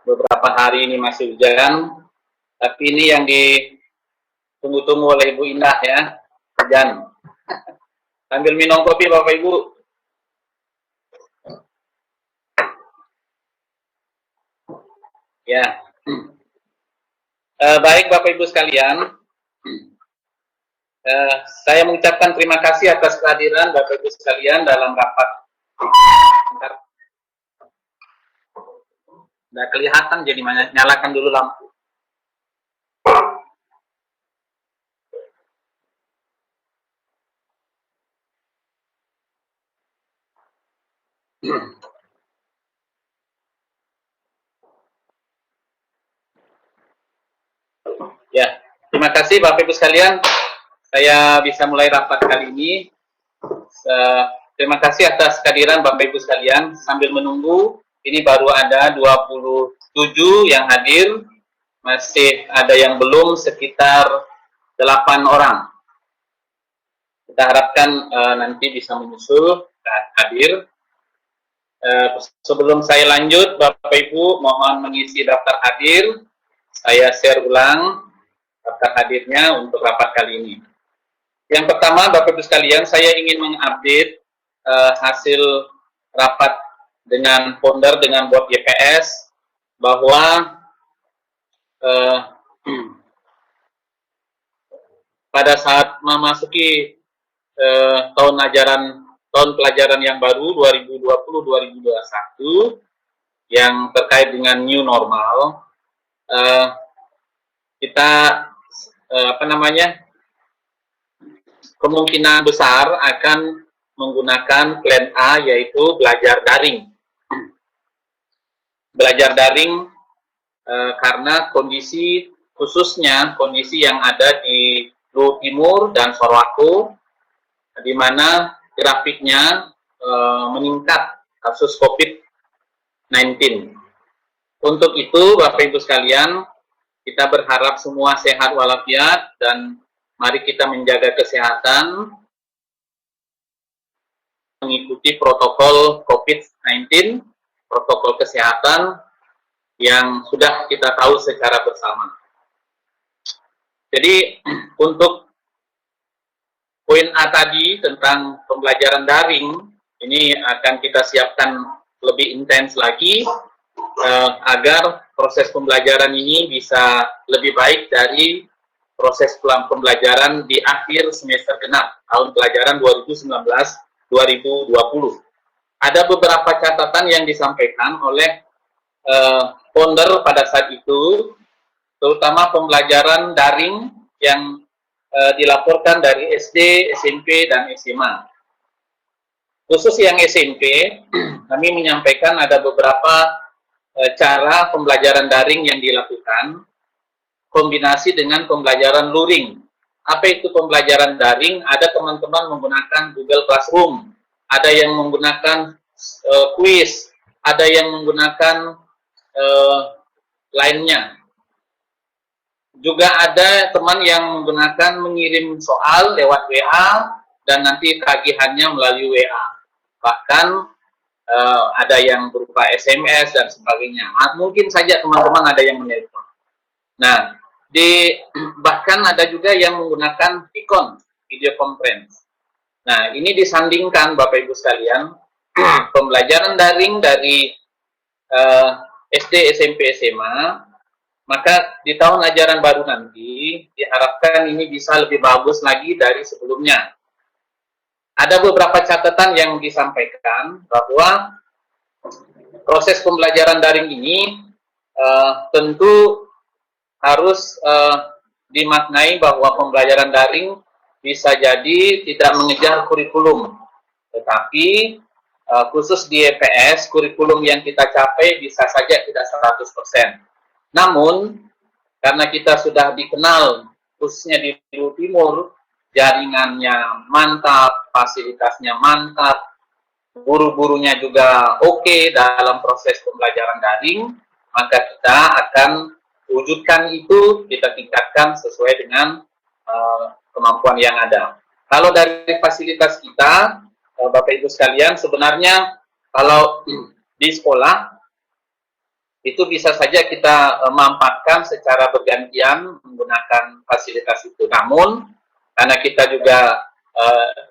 beberapa hari ini masih hujan, tapi ini yang ditunggu-tunggu oleh Ibu Indah ya, hujan. Sambil minum kopi Bapak Ibu. Ya, baik Bapak Ibu sekalian, saya mengucapkan terima kasih atas kehadiran Bapak Ibu sekalian dalam rapat. Nggak kelihatan, jadi nyalakan dulu lampu. Ya, terima kasih Bapak Ibu sekalian. Saya bisa mulai rapat kali ini. Terima kasih atas kehadiran Bapak Ibu sekalian. Sambil menunggu, ini baru ada 27 yang hadir. Masih ada yang belum, sekitar 8 orang. Kita harapkan nanti bisa menyusul hadir. Sebelum saya lanjut, Bapak Ibu mohon mengisi daftar hadir. Saya share ulang daftar hadirnya untuk rapat kali ini. Yang pertama, Bapak Ibu sekalian, saya ingin mengupdate hasil rapat dengan founder, dengan board YPS, bahwa pada saat memasuki tahun pelajaran yang baru 2020-2021 yang terkait dengan new normal, kita kemungkinan besar akan menggunakan plan A, yaitu belajar daring. Belajar daring karena khususnya kondisi yang ada di Luhut Timur dan Sorowako, di mana grafiknya meningkat kasus COVID-19. Untuk itu, Bapak Ibu sekalian, kita berharap semua sehat walafiat dan mari kita menjaga kesehatan, mengikuti protokol COVID-19, protokol kesehatan yang sudah kita tahu secara bersama. Jadi, untuk poin A tadi tentang pembelajaran daring, ini akan kita siapkan lebih intens lagi, agar proses pembelajaran ini bisa lebih baik dari proses pembelajaran di akhir semester genap tahun pelajaran 2019-2020. Ada beberapa catatan yang disampaikan oleh founder pada saat itu, terutama pembelajaran daring yang dilaporkan dari SD, SMP, dan SMA. Khusus yang SMP, kami menyampaikan ada beberapa cara pembelajaran daring yang dilakukan, kombinasi dengan pembelajaran luring. Apa itu pembelajaran daring? Ada teman-teman menggunakan Google Classroom, ada yang menggunakan quiz, ada yang menggunakan lainnya. Juga ada teman yang menggunakan mengirim soal lewat WA dan nanti tagihannya melalui WA. Bahkan ada yang berupa SMS dan sebagainya. Mungkin saja teman-teman ada yang menelpon. Nah, bahkan ada juga yang menggunakan VCon, video conference. Nah, ini disandingkan Bapak Ibu sekalian, pembelajaran daring dari SD, SMP, SMA, maka di tahun ajaran baru nanti diharapkan ini bisa lebih bagus lagi dari sebelumnya. Ada beberapa catatan yang disampaikan bahwa proses pembelajaran daring ini tentu harus dimaknai bahwa pembelajaran daring bisa jadi tidak mengejar kurikulum, tetapi khusus di EPS, kurikulum yang kita capai bisa saja tidak 100%. Namun, karena kita sudah dikenal, khususnya di Luhut Timur, jaringannya mantap, fasilitasnya mantap, guru-gurunya juga oke dalam proses pembelajaran daring, maka kita akan wujudkan itu, kita tingkatkan sesuai dengan kemampuan yang ada. Kalau dari fasilitas kita, Bapak Ibu sekalian, sebenarnya kalau di sekolah itu bisa saja kita manfaatkan secara bergantian menggunakan fasilitas itu. Namun karena kita juga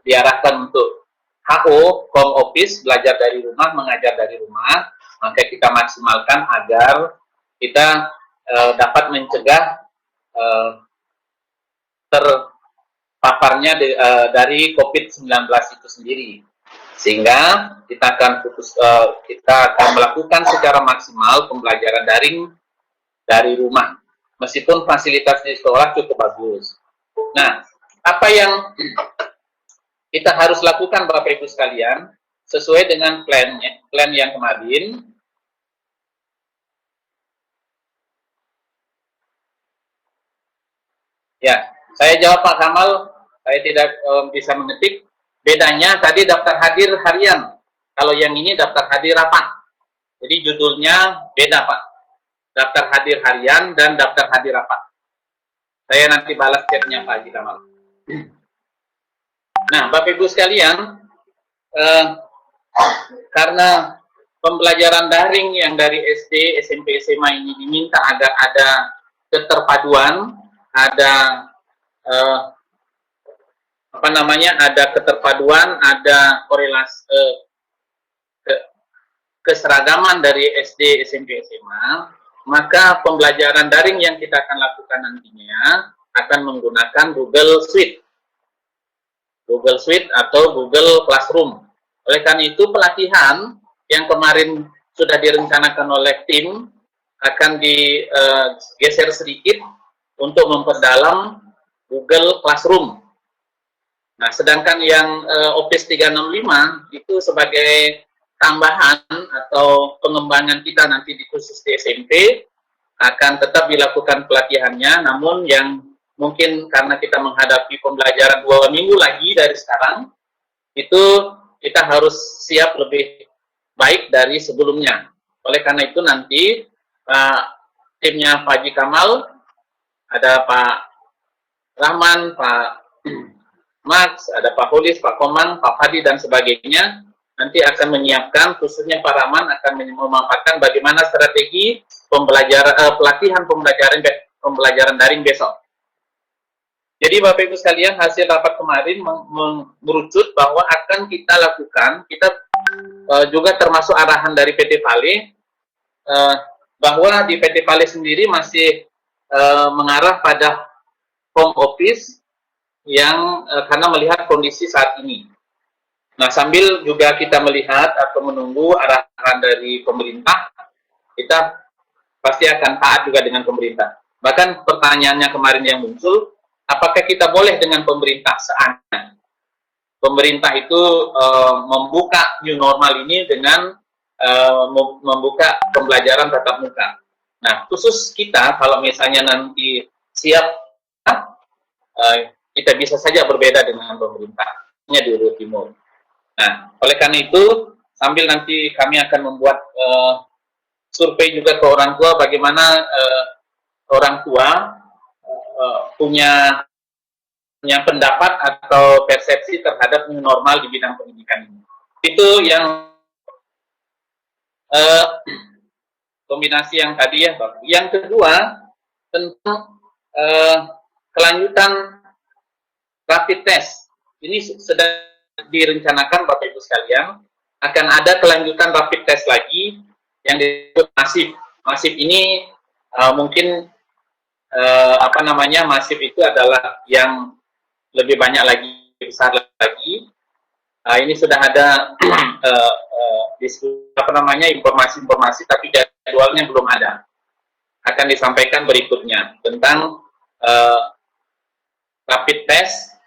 diarahkan untuk HO, home office, belajar dari rumah, mengajar dari rumah, maka kita maksimalkan agar kita dapat mencegah terpaparnya dari COVID-19 itu sendiri. Sehingga kita akan melakukan secara maksimal pembelajaran daring dari rumah, meskipun fasilitas di sekolah cukup bagus. Nah, apa yang kita harus lakukan Bapak Ibu sekalian, sesuai dengan plan yang kemarin. Ya, saya jawab Pak Kamal, saya tidak bisa mengetik. Bedanya tadi daftar hadir harian, kalau yang ini daftar hadir rapat. Jadi judulnya beda Pak, daftar hadir harian dan daftar hadir rapat. Saya nanti balas chatnya Pak Haji Kamal. Nah, Bapak Ibu sekalian, karena pembelajaran daring yang dari SD, SMP, SMA ini diminta agar ada keterpaduan, ada ada keterpaduan, ada korelasi keseragaman dari SD, SMP, SMA, maka pembelajaran daring yang kita akan lakukan nantinya akan menggunakan Google Suite atau Google Classroom. Oleh karena itu pelatihan yang kemarin sudah direncanakan oleh tim akan digeser sedikit untuk memperdalam Google Classroom. Nah, sedangkan yang Office 365 itu sebagai tambahan atau pengembangan kita nanti di khusus di SMP akan tetap dilakukan pelatihannya, namun yang mungkin karena kita menghadapi pembelajaran 2 minggu lagi dari sekarang, itu kita harus siap lebih baik dari sebelumnya. Oleh karena itu nanti timnya Pak Haji Kamal, ada Pak Rahman, Pak Max, ada Pak Polis, Pak Komang, Pak Fadi, dan sebagainya, nanti akan menyiapkan, khususnya Pak Rahman akan memaparkan bagaimana strategi pelatihan pembelajaran daring besok. Jadi Bapak Ibu sekalian, hasil rapat kemarin merucut bahwa akan kita lakukan, kita juga termasuk arahan dari PT Vale, bahwa di PT Vale sendiri masih mengarah pada home office yang karena melihat kondisi saat ini. Nah, sambil juga kita melihat atau menunggu arahan dari pemerintah, kita pasti akan taat juga dengan pemerintah. Bahkan pertanyaannya kemarin yang muncul, apakah kita boleh dengan pemerintah seandainya pemerintah itu membuka new normal ini dengan membuka pembelajaran tatap muka. Nah, khusus kita kalau misalnya nanti siap, kita bisa saja berbeda dengan pemerintahnya di Ulu Timur. Nah, oleh karena itu, sambil nanti kami akan membuat survei juga ke orang tua, bagaimana orang tua punya pendapat atau persepsi terhadap new normal di bidang pendidikan ini. Itu yang kombinasi yang tadi ya, Bapak. Yang kedua, tentang kelanjutan rapid test. Ini sedang direncanakan Bapak Ibu sekalian, akan ada kelanjutan rapid test lagi yang disebut masif. Masif ini mungkin masif itu adalah yang lebih banyak lagi, besar lagi. Ini sudah ada informasi-informasi, tapi jadwalnya belum ada. Akan disampaikan berikutnya tentang rapid test.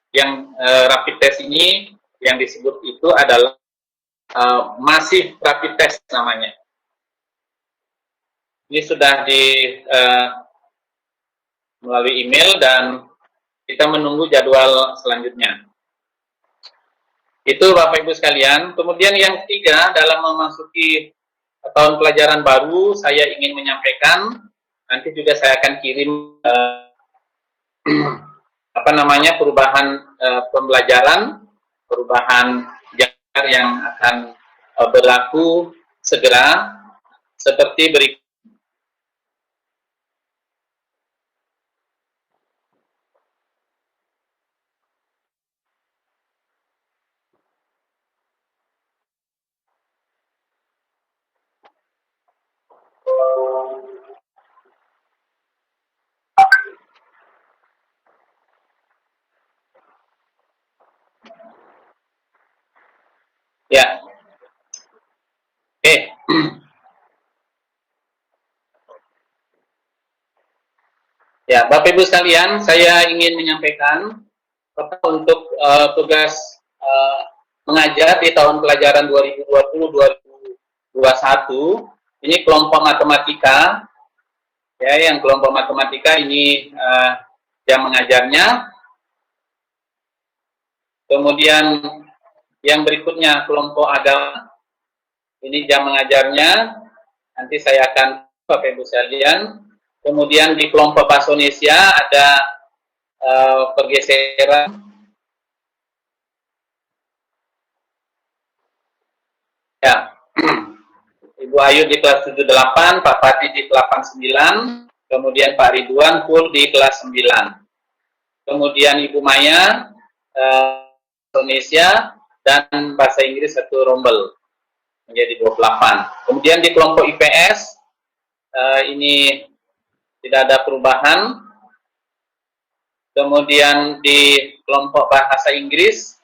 Yang rapid test ini yang disebut itu adalah masif rapid test namanya. Ini sudah melalui email dan kita menunggu jadwal selanjutnya. Itu Bapak Ibu sekalian. Kemudian yang ketiga, dalam memasuki tahun pelajaran baru, saya ingin menyampaikan, nanti juga saya akan kirim perubahan pembelajaran, perubahan yang akan berlaku segera, seperti berikut. Ya, Bapak Ibu sekalian, saya ingin menyampaikan untuk tugas uh, mengajar di tahun pelajaran 2020-2021. Ini kelompok matematika, ya, yang kelompok matematika ini yang mengajarnya. Kemudian yang berikutnya kelompok agama, ini jam mengajarnya. Nanti saya akan Bapak Ibu sekalian. Kemudian di kelompok bahasa Indonesia ada pergeseran. Ya, Ibu Ayu di kelas 78, Pak Pati di kelas 89, kemudian Pak Ridwan full di kelas 9. Kemudian Ibu Maya Indonesia dan bahasa Inggris satu rombel menjadi 28. Kemudian di kelompok IPS ini tidak ada perubahan. Kemudian di kelompok bahasa Inggris,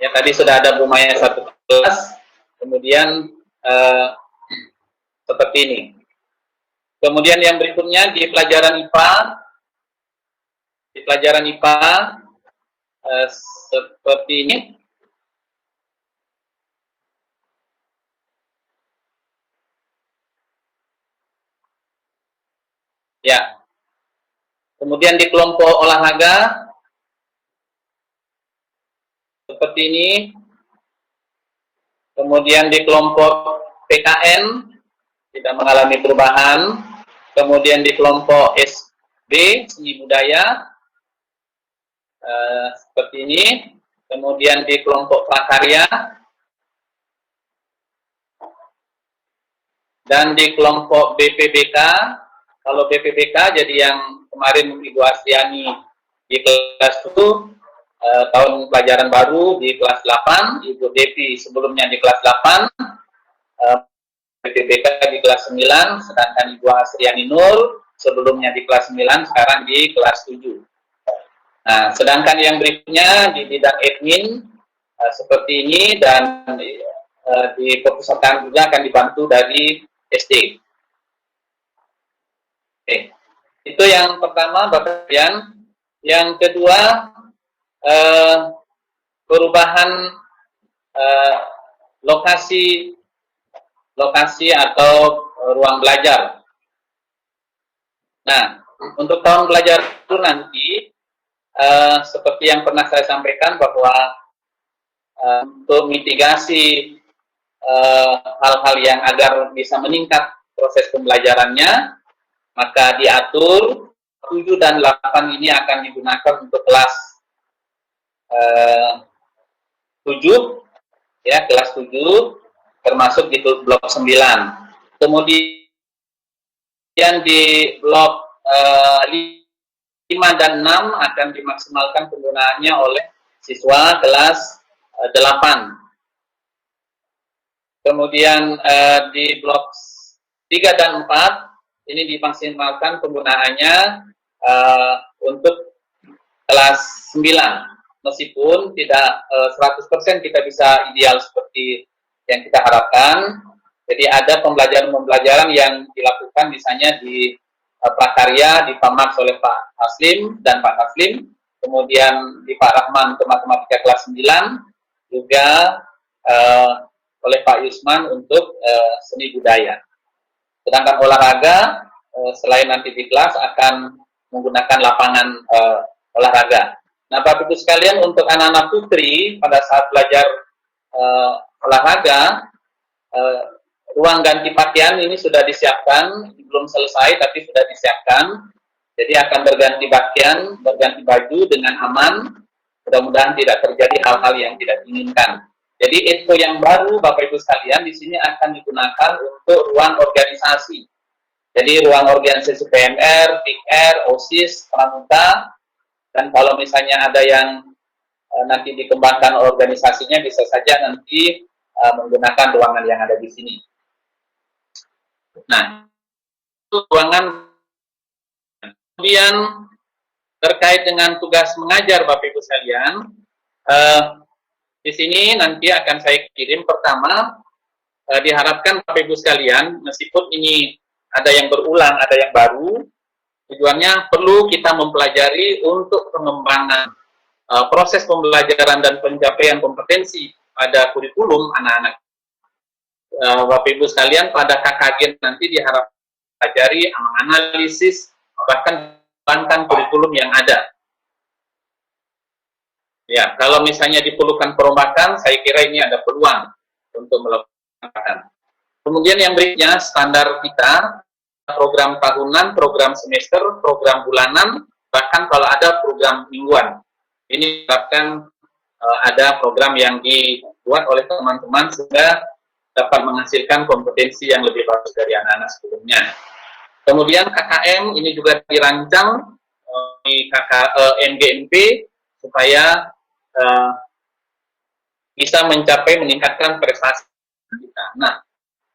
ya tadi sudah ada Bu Maya satu kelas. Kemudian seperti ini. Kemudian yang berikutnya di pelajaran IPA, seperti ini. Ya. Kemudian di kelompok olahraga seperti ini. Kemudian di kelompok PKN tidak mengalami perubahan. Kemudian di kelompok SB seni budaya seperti ini. Kemudian di kelompok prakarya dan di kelompok BPBK. Kalau BPBK jadi yang kemarin Ibu Astriani di kelas 1 tahun pelajaran baru di kelas 8, Ibu Devi sebelumnya di kelas 8, BPBK di kelas 9, sedangkan Ibu Astriani Nur sebelumnya di kelas 9, sekarang di kelas 7. Nah, sedangkan yang berikutnya di bidang admin seperti ini dan di perpustakaan juga akan dibantu dari SD. Oke. Itu yang pertama, Bapak Ibu. Yang kedua, perubahan lokasi atau ruang belajar. Nah, untuk tahun belajar itu nanti, seperti yang pernah saya sampaikan bahwa untuk mitigasi hal-hal yang agar bisa meningkat proses pembelajarannya, maka diatur 7 dan 8 ini akan digunakan untuk kelas 7, ya, kelas 7, termasuk di blok 9. Kemudian di blok 5 dan 6 akan dimaksimalkan penggunaannya oleh siswa kelas 8. Kemudian di blok 3 dan 4 ini dimaksimalkan penggunaannya untuk kelas 9, meskipun tidak 100% kita bisa ideal seperti yang kita harapkan. Jadi ada pembelajaran yang dilakukan misalnya di prakarya dipamaks oleh Pak Haslim dan Pak Haslim, kemudian di Pak Rahman untuk matematika kelas 9, juga oleh Pak Yusman untuk seni budaya. Sedangkan olahraga, selain nanti di kelas akan menggunakan lapangan olahraga. Nah, Bapak Ibu sekalian, untuk anak-anak putri pada saat belajar olahraga, ruang ganti pakaian ini sudah disiapkan, belum selesai tapi sudah disiapkan. Jadi akan berganti pakaian, berganti baju dengan aman. Mudah-mudahan tidak terjadi hal-hal yang tidak diinginkan. Jadi info yang baru Bapak Ibu sekalian di sini akan digunakan untuk ruang organisasi. Jadi ruang organisasi PMR, PIKR, OSIS, Pramuka, dan kalau misalnya ada yang nanti dikembangkan organisasinya bisa saja nanti menggunakan ruangan yang ada di sini. Nah, itu ruangan. Kemudian terkait dengan tugas mengajar Bapak Ibu sekalian, di sini nanti akan saya kirim. Pertama, diharapkan Bapak Ibu sekalian, meskipun ini ada yang berulang, ada yang baru, Tujuannya perlu kita mempelajari untuk pengembangan proses pembelajaran dan pencapaian kompetensi pada kurikulum anak-anak. Bapak Ibu sekalian, pada KKG nanti diharapkan pelajari, menganalisis, bahkan mengembangkan kurikulum yang ada. Ya, kalau misalnya diperlukan perombakan, saya kira ini ada peluang untuk melakukan. Kemudian yang berikutnya, standar kita, program tahunan, program semester, program bulanan, bahkan kalau ada program mingguan. Ini bahkan ada program yang dibuat oleh teman-teman sehingga dapat menghasilkan kompetensi yang lebih bagus dari anak-anak sebelumnya. Kemudian KKM ini juga dirancang di MGMP supaya bisa mencapai meningkatkan prestasi kita. Nah,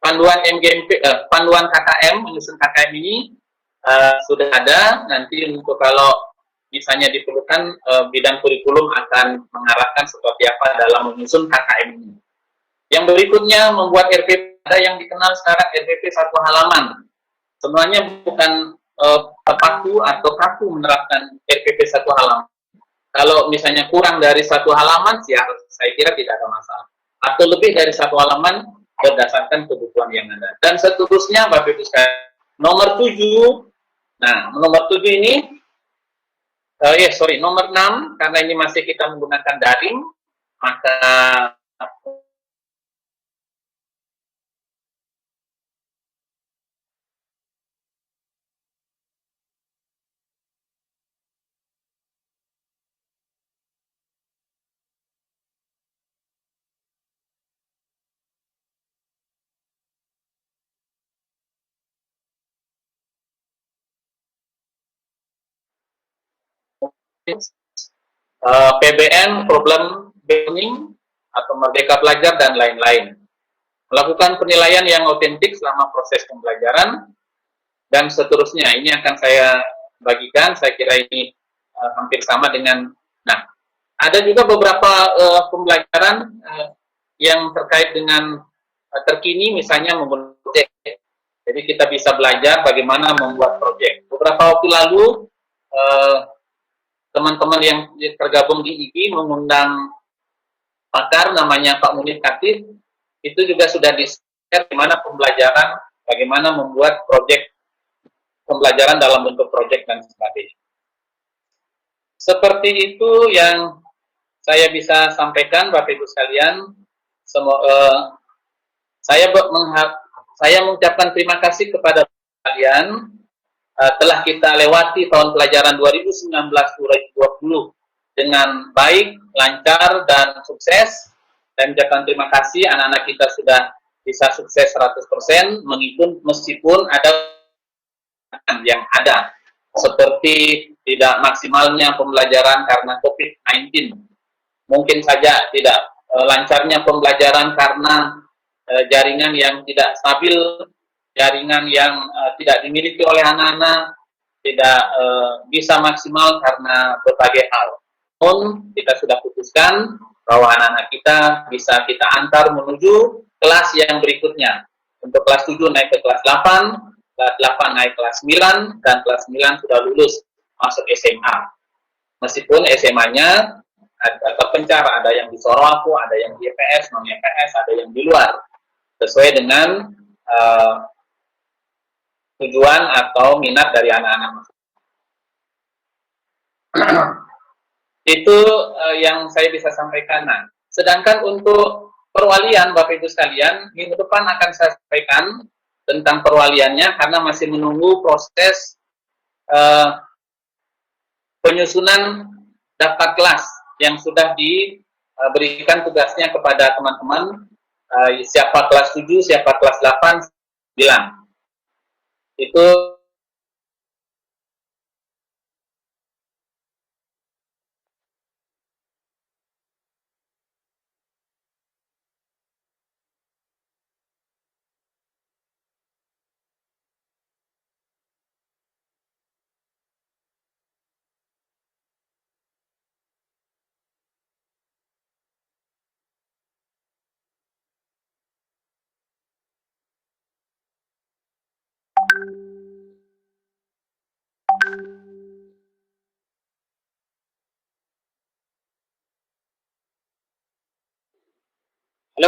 panduan MGMP, panduan KKM, menyusun KKM ini sudah ada. Nanti untuk kalau misalnya diperlukan, bidang kurikulum akan mengarahkan seperti apa dalam menyusun KKM ini. Yang berikutnya membuat RPP, ada yang dikenal sekarang RPP satu halaman. Sebenarnya bukan terpaku atau kaku menerapkan RPP satu halaman. Kalau misalnya kurang dari satu halaman, ya saya kira tidak ada masalah. Atau lebih dari satu halaman berdasarkan kebutuhan yang ada. Dan seterusnya, Bapak Ibu sekalian, nomor 7, nah nomor 7 ini, nomor 6, karena ini masih kita menggunakan daring, maka PBN, problem banking, atau Merdeka Belajar, dan lain-lain. Melakukan penilaian yang otentik selama proses pembelajaran, dan seterusnya. Ini akan saya bagikan, saya kira ini hampir sama dengan, nah, ada juga beberapa pembelajaran yang terkait dengan terkini, misalnya membuat proyek. Jadi kita bisa belajar bagaimana membuat proyek. Beberapa waktu lalu, teman-teman yang tergabung di IGI mengundang pakar namanya Pak Munir Katif, itu juga sudah di-share bagaimana pembelajaran, bagaimana membuat proyek pembelajaran dalam bentuk proyek dan sebagainya. Seperti itu yang saya bisa sampaikan, Bapak Ibu sekalian. Saya mengucapkan terima kasih kepada kalian, telah kita lewati tahun pelajaran 2019-2020 dengan baik, lancar, dan sukses. Dan ucapkan terima kasih, anak-anak kita sudah bisa sukses 100%, meskipun ada yang ada, seperti tidak maksimalnya pembelajaran karena COVID-19. Mungkin saja tidak lancarnya pembelajaran karena jaringan yang tidak stabil, jaringan yang tidak dimiliki oleh anak-anak, tidak bisa maksimal karena berbagai hal. Namun kita sudah putuskan bahwa anak-anak kita bisa kita antar menuju kelas yang berikutnya. Untuk kelas 7 naik ke kelas 8, kelas 8 naik kelas 9, dan kelas 9 sudah lulus masuk SMA. Meskipun SMA-nya ada terpencar, ada yang di Soroako, ada yang di EPS, non-EPS, ada yang di luar, sesuai dengan tujuan atau minat dari anak-anak. Itu yang saya bisa sampaikan. Nah, sedangkan untuk perwalian, Bapak Ibu sekalian, minggu depan akan saya sampaikan tentang perwaliannya, karena masih menunggu proses penyusunan daftar kelas yang sudah diberikan tugasnya kepada teman-teman, siapa kelas 7, siapa kelas 8, 9. Itu Halo,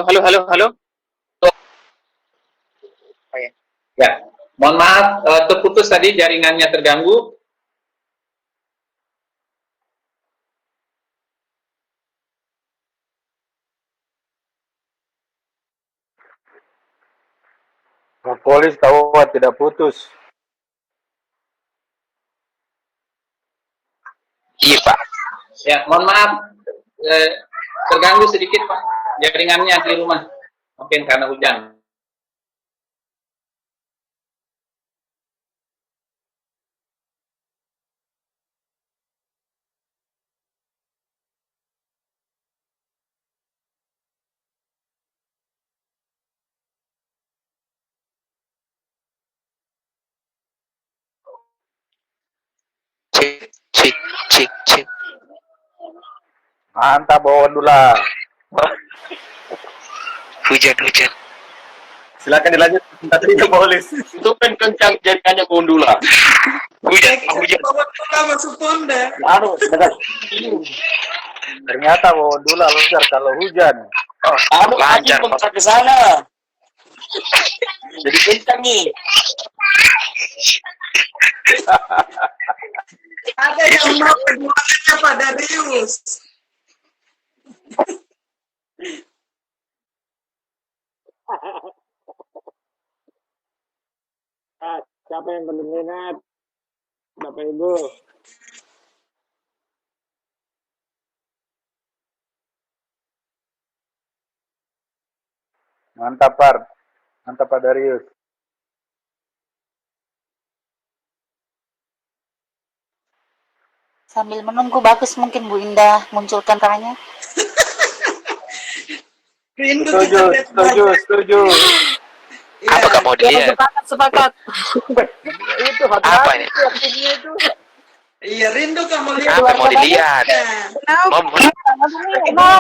halo, halo, halo. Oh ya. Ya, mohon maaf terputus tadi jaringannya terganggu. Polis kawat tidak putus. Iya, Pak. Ya, mohon maaf terganggu sedikit Pak jaringannya di rumah. Mungkin karena hujan. Cek, cek, cek, cek. Mantap bawa dula. Hujan, hujan. Silakan dilanjut tadinya polis. Itu kan kencang jaringannya Bondula. Hujan, hujan. Masuk Ponda. Anu, dekat. Ternyata bawa dula lancar kalau hujan. Oh, Anu, lancar, Haji Pak. ke sana. Jadi kencang nih. Ada yang mau keduanya Pak Darius. Siapa yang berminat? Bapak Ibu. Mantap Par. Mantap Pak Darius. Sambil menunggu bagus mungkin Bu Indah munculkan tangannya. Rindu Setuju, kita lihat setuju, wajah. setuju. Iya. Apakah mau dilihat? Sepakat. Itu Apa hati-hati ini? tuh aktifnya itu. Iya, rindu kamu lihat. Apa mau dilihat? wajahnya. Mau,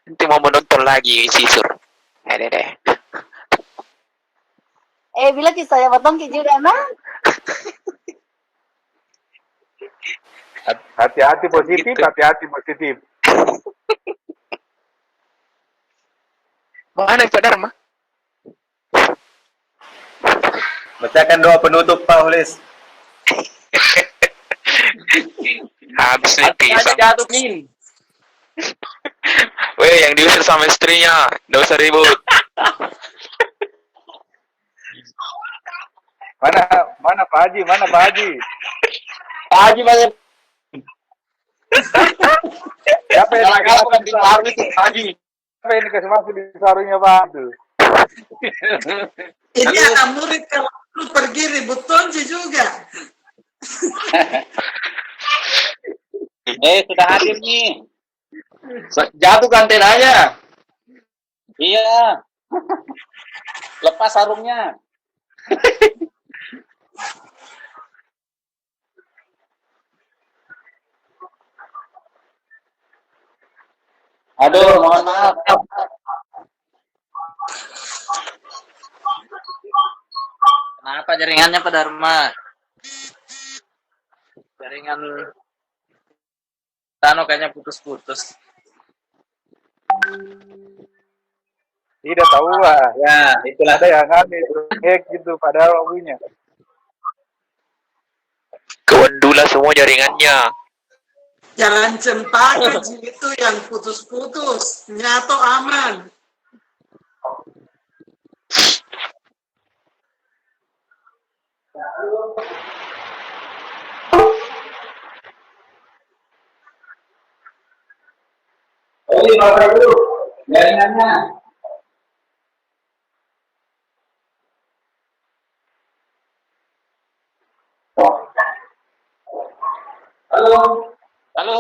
nanti mau menonton lagi sisur. Deh. Bila saya potong ke juga nah. Hati-hati positif, Gitu. hati-hati positif. Mana Pak Dharma? Bacakan doa penutup Pak Polis. Habis nih pisang. Jatuh nih. Weh, yang diusir sama istrinya. Nggak usah ribut. Mana Pak Haji? Mana Pak Haji? Pak Haji banyak. Siapa yang Kalau kan di baru itu Pak Haji. Siapa yang dikasih masuk di sarungnya Pak itu? Ini anak murid kalau lu pergi ribut tonji juga. Sudah hadir nih. Jatuh antenanya. Iya. Lepas sarungnya. Aduh, mohon maaf. Kenapa jaringannya Pak Dharma? Jaringan Tano kayaknya putus-putus. Tidak tahu lah. Ya, itulah. Ada yang aneh, hack gitu padahal punya. Kewendula semua jaringannya. Jalan Cempaka itu yang putus-putus. Nyato aman. Oh, ini Bapak Ibu. Jaringannya. Halo. Halo.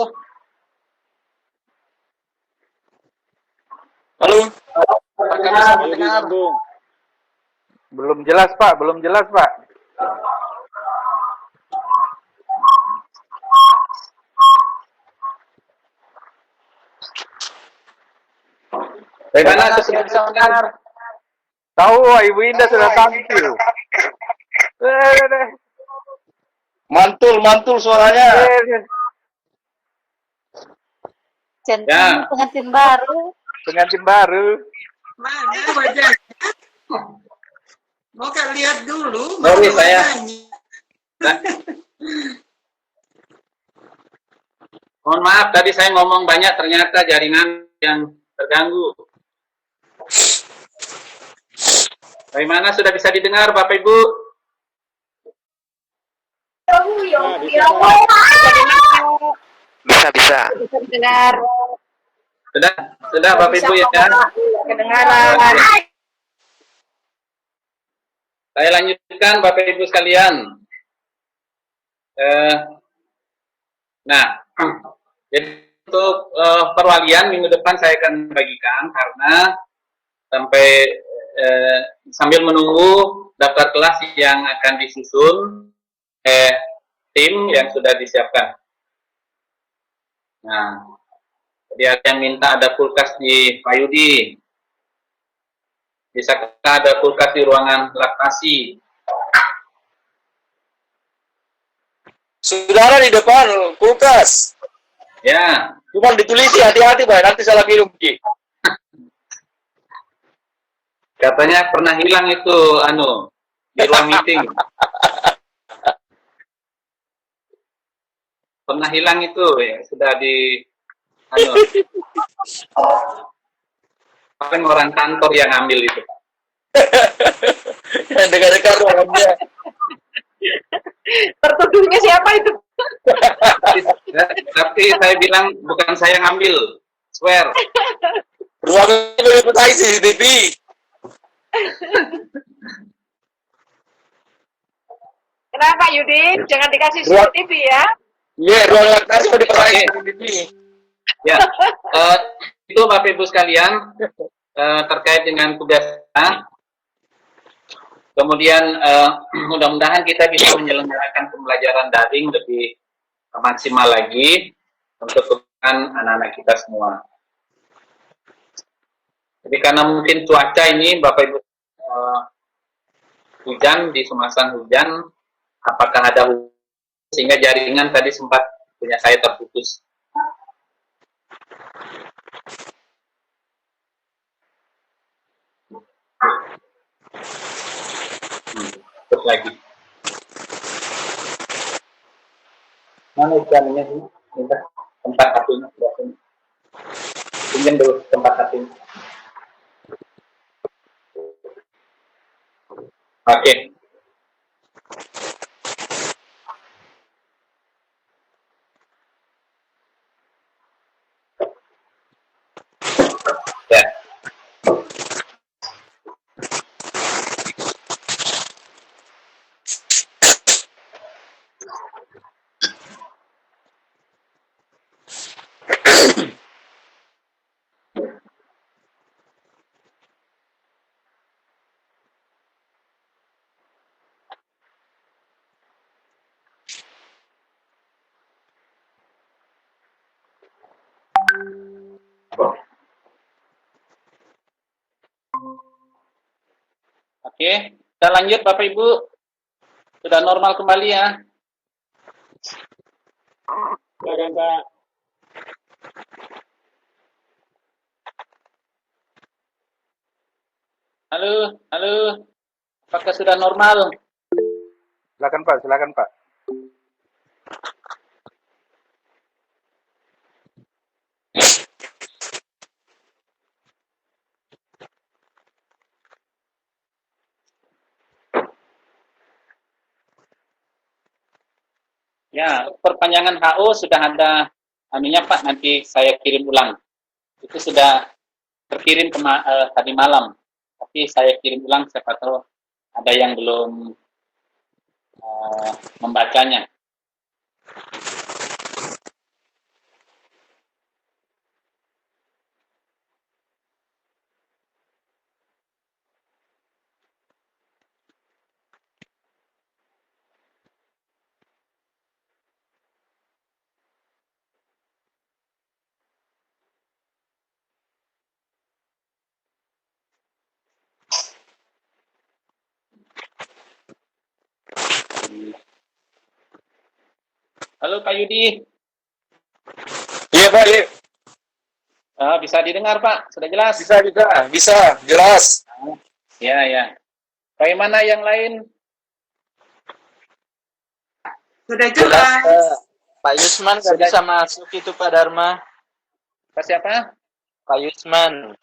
Halo. Apakah bisa mendengar? Belum jelas Pak, belum jelas Pak. Bagaimana sudah bisa mendengar? Tahu, Ibu Indah sudah tampil. Eh. Mantul suaranya. Centang pengantin baru. Pengantin baru. Mana wajahnya? Mau kalian lihat dulu Sorry, mana saya. wajahnya. Nah, mohon maaf, tadi saya ngomong banyak, ternyata jaringan yang terganggu. Bagaimana, sudah bisa didengar Bapak Ibu? Bisa. Sudah Bapak Ibu ya. Kedengaran. Saya lanjutkan Bapak Ibu sekalian. Nah, jadi untuk perwalian minggu depan saya akan bagikan karena sampai sambil menunggu daftar kelas yang akan disusun tim yang sudah disiapkan. Nah, jadi ada yang minta ada kulkas di Pak Yudi. Bisa ada kulkas di ruangan laktasi. Sudah ada di depan kulkas. Ya, Cuma ditulisi hati-hati, Pak. Nanti salah minum, Ki. katanya pernah hilang itu di ruang meeting. Pernah hilang itu ya, sudah di paling orang kantor yang ambil itu. Dekat-dekat ruangannya. Tertuduhnya siapa itu? Tapi saya bilang bukan saya yang ambil, swear. Ruangannya meliputi CCTV. Kenapa Yudi? Jangan dikasih Ruang- CCTV ya. Iya, ruangan laktasi mau dipakai CCTV. Ya, itu Bapak Ibu sekalian terkait dengan tugas kita. Kemudian mudah-mudahan kita bisa menyelenggarakan pembelajaran daring lebih maksimal lagi untuk kebutuhan anak-anak kita semua. Jadi karena mungkin cuaca ini Bapak Ibu hujan di Sumasan hujan, apakah ada hujan sehingga jaringan tadi sempat punya saya terputus. Terus lagi. Mana ikannya sih? Minta tempat satunya. Pinjam dulu tempat satunya. Oke. Ya. Oke, kita lanjut Bapak Ibu. Sudah normal kembali ya. Halo. Apakah sudah normal? Silakan Pak. Ya, perpanjangan HO sudah ada anunya Pak, nanti saya kirim ulang. Itu sudah terkirim tadi malam. Tapi saya kirim ulang, siapa tahu ada yang belum membacanya. Halo Pak Yudi. Iya Pak, iya. Bisa didengar Pak? Sudah jelas? Bisa, jelas. Ya, ya. Bagaimana yang lain? Sudah jelas. Pak Yusman nggak Sudah. bisa masuk itu Pak Dharma. Pak siapa? Pak Yusman.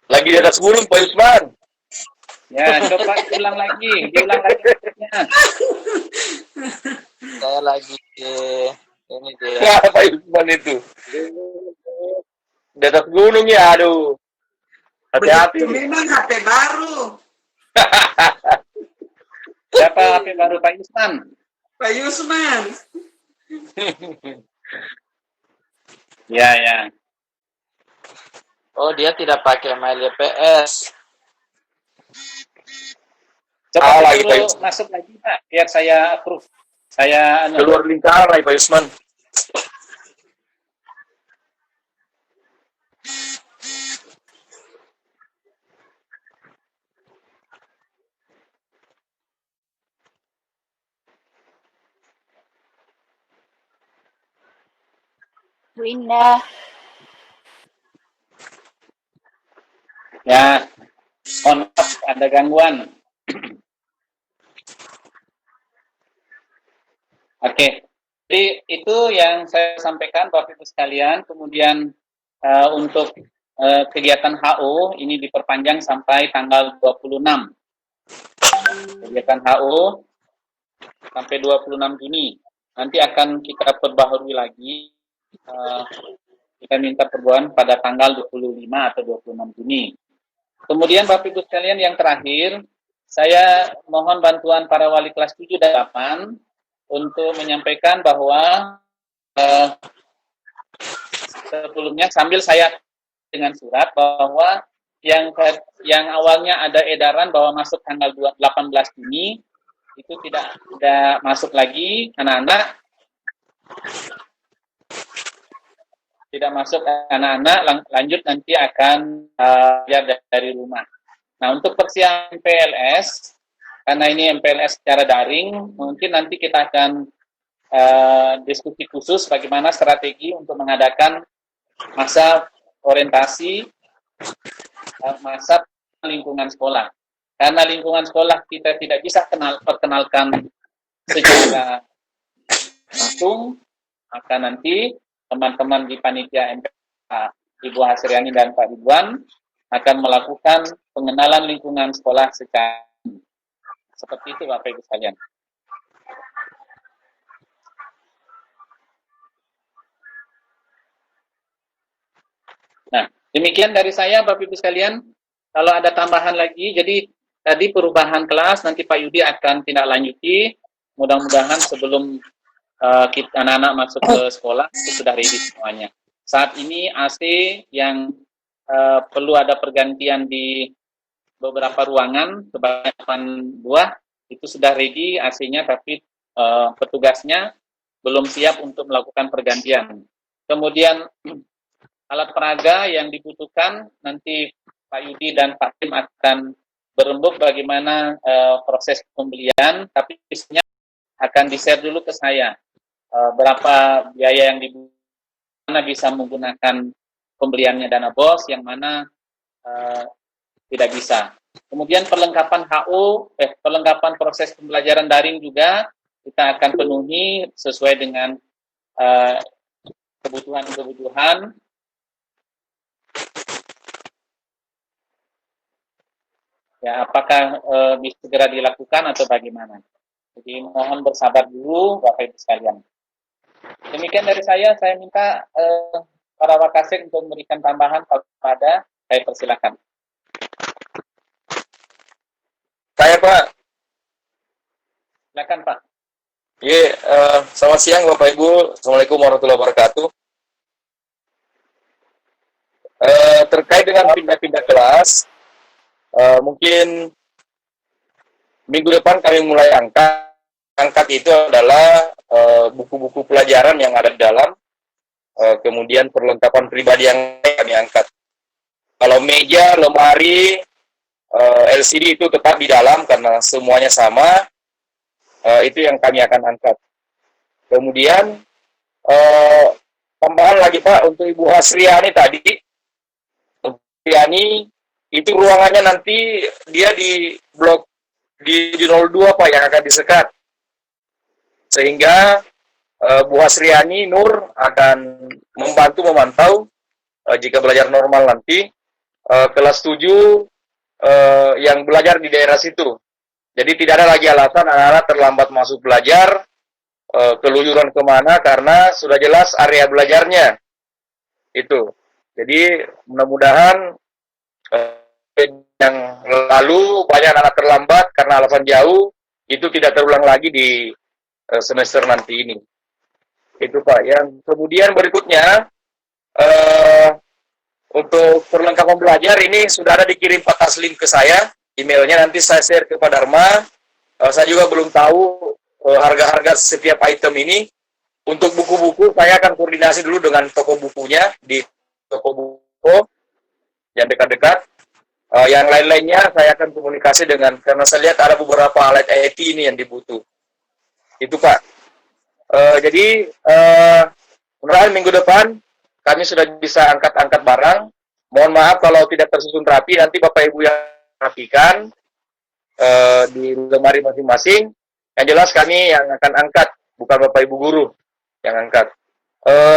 Lagi di atas gunung Pak Yusman. Ya, coba diulang lagi. Diulang lagi. Saya lagi ini dia. Nah, Pak Yusman itu. Di atas gunung ya, aduh. Hati-hati. Begitu memang HP baru. Siapa HP baru Pak Yusman? Pak Yusman. Ya, ya. Oh dia tidak pakai mail YPS. Coba Lagi, Pak dulu Yusman. masuk lagi Pak, biar saya approve. Saya Keluar lingkaran lagi Pak Yusman. Bu Indah. ya. Mohon maaf ada gangguan. Oke. Jadi itu yang saya sampaikan Bapak Ibu sekalian. Kemudian untuk kegiatan HO ini diperpanjang sampai tanggal 26. Kegiatan HO sampai 26 Juni. Nanti akan kita perbaharui lagi. Kita minta perbuatan pada tanggal 25 atau 26 Juni. Kemudian Bapak Ibu sekalian yang terakhir, saya mohon bantuan para wali kelas 7 dan 8 untuk menyampaikan bahwa sebelumnya sambil saya dengan surat bahwa yang awalnya ada edaran bahwa masuk tanggal 18 Juni itu tidak masuk lagi anak-anak, tidak masuk anak-anak, lanjut nanti akan belajar dari rumah. Nah, untuk persiapan MPLS, karena ini MPLS secara daring, mungkin nanti kita akan diskusi khusus bagaimana strategi untuk mengadakan masa orientasi, masa lingkungan sekolah. Karena lingkungan sekolah kita tidak bisa perkenalkan secara langsung, maka nanti teman-teman di panitia MPLS, Ibu Hasriani dan Pak Ridwan akan melakukan pengenalan lingkungan sekolah secara seperti itu Bapak Ibu sekalian. Nah, demikian dari saya Bapak Ibu sekalian. Kalau ada tambahan lagi, jadi tadi perubahan kelas nanti Pak Yudi akan tindak lanjuti. Mudah-mudahan sebelum kita anak-anak masuk ke sekolah itu sudah ready semuanya. Saat ini AC yang perlu ada pergantian di beberapa ruangan sebanyak 8 buah itu sudah ready AC-nya, tapi petugasnya belum siap untuk melakukan pergantian. Kemudian alat peraga yang dibutuhkan nanti Pak Yudi dan Pak Tim akan berembuk bagaimana proses pembelian, tapi biasanya akan di-share dulu ke saya berapa biaya yang dibutuhkan, mana bisa menggunakan pembeliannya dana BOS, yang mana tidak bisa. Kemudian perlengkapan HO, perlengkapan proses pembelajaran daring juga kita akan penuhi sesuai dengan kebutuhan-kebutuhan. Ya, apakah bisa segera dilakukan atau bagaimana? Jadi mohon bersabar dulu Bapak Ibu sekalian. Demikian dari saya minta para wakasek untuk memberikan tambahan kepada saya, persilakan. Saya Pak. Silakan Pak. Iya, selamat siang Bapak Ibu. Assalamualaikum warahmatullahi wabarakatuh. Terkait dengan pindah-pindah kelas, mungkin minggu depan kami mulai angkat itu adalah buku-buku pelajaran yang ada di dalam, kemudian perlengkapan pribadi yang kami angkat. Kalau meja, lemari, LCD itu tetap di dalam karena semuanya sama, itu yang kami akan angkat. Kemudian tambahan lagi Pak untuk Ibu Hasriani tadi. Hasriani itu ruangannya nanti dia di blok di 02 Pak yang akan disekat. Sehingga Bu Hasriani Nur akan membantu memantau jika belajar normal nanti kelas 7 yang belajar di daerah situ. Jadi tidak ada lagi alasan anak-anak terlambat masuk belajar, keluyuran kemana, karena sudah jelas area belajarnya. Itu. Jadi mudah-mudahan yang lalu banyak anak terlambat karena alasan jauh, itu tidak terulang lagi di semester nanti ini. Itu Pak. Yang kemudian berikutnya, untuk perlengkapan belajar ini sudah ada dikirim Pak Taslim ke saya, emailnya nanti saya share ke Pak Dharma. Saya juga belum tahu harga-harga setiap item ini. Untuk buku-buku saya akan koordinasi dulu dengan toko bukunya di toko buku yang dekat-dekat. Yang lain-lainnya saya akan komunikasi dengan, karena saya lihat ada beberapa alat IT ini yang dibutuh. Itu Pak. Jadi mudah-mudahan minggu depan kami sudah bisa angkat-angkat barang. Mohon maaf kalau tidak tersusun rapi, nanti Bapak Ibu yang rapikan di lemari masing-masing. Yang jelas kami yang akan angkat, bukan Bapak Ibu guru yang angkat.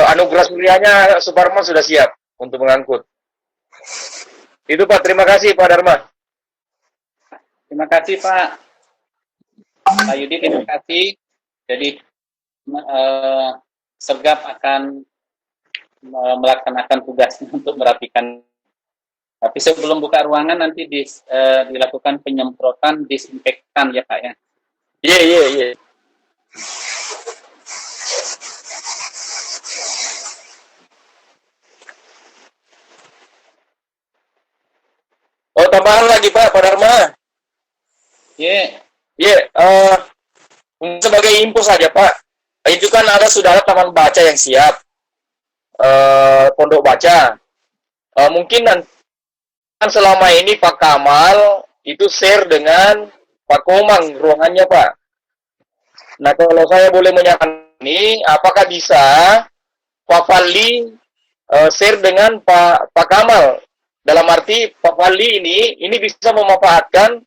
Anugerah Suryanya Suparman sudah siap untuk mengangkut. Itu Pak, terima kasih Pak Dharma. Terima kasih Pak. Pak Yudi, terima kasih. Jadi Sergap akan melaksanakan tugasnya untuk merapikan. Tapi sebelum buka ruangan nanti dilakukan penyemprotan disinfektan ya Pak ya. Iya. Oh, tambahan lagi Pak Dharma. Sebagai info saja Pak, itu kan sudah ada taman baca yang siap, pondok baca. Mungkin nanti kan selama ini Pak Kamal itu share dengan Pak Komang ruangannya Pak. Nah kalau saya boleh menyarankan ini, apakah bisa Pak Fali share dengan Pak Kamal? Dalam arti Pak Fali ini bisa memanfaatkan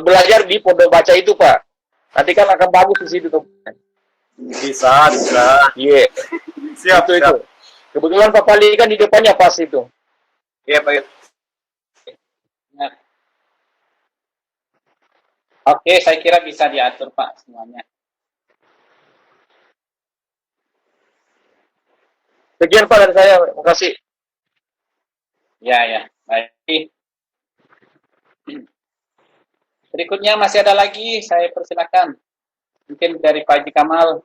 belajar di pondok baca itu Pak. Nanti kan akan bagus di situ tuh. Bisa. Iya. Siap. Itu. Kebetulan Pak Fali kan di depannya pas itu. Iya Pak. Oke, saya kira bisa diatur Pak semuanya. Sekian Pak dari saya, terima kasih. Ya, baik. Berikutnya masih ada lagi, saya persilakan. Mungkin dari Pak Haji Kamal.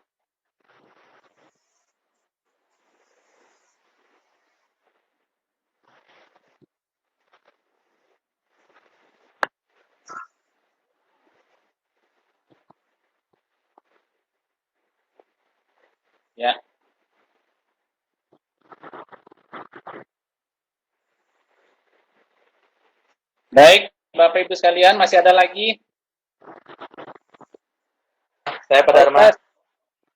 Ya. Baik, Bapak Ibu sekalian, masih ada lagi? Saya Pak Dharma.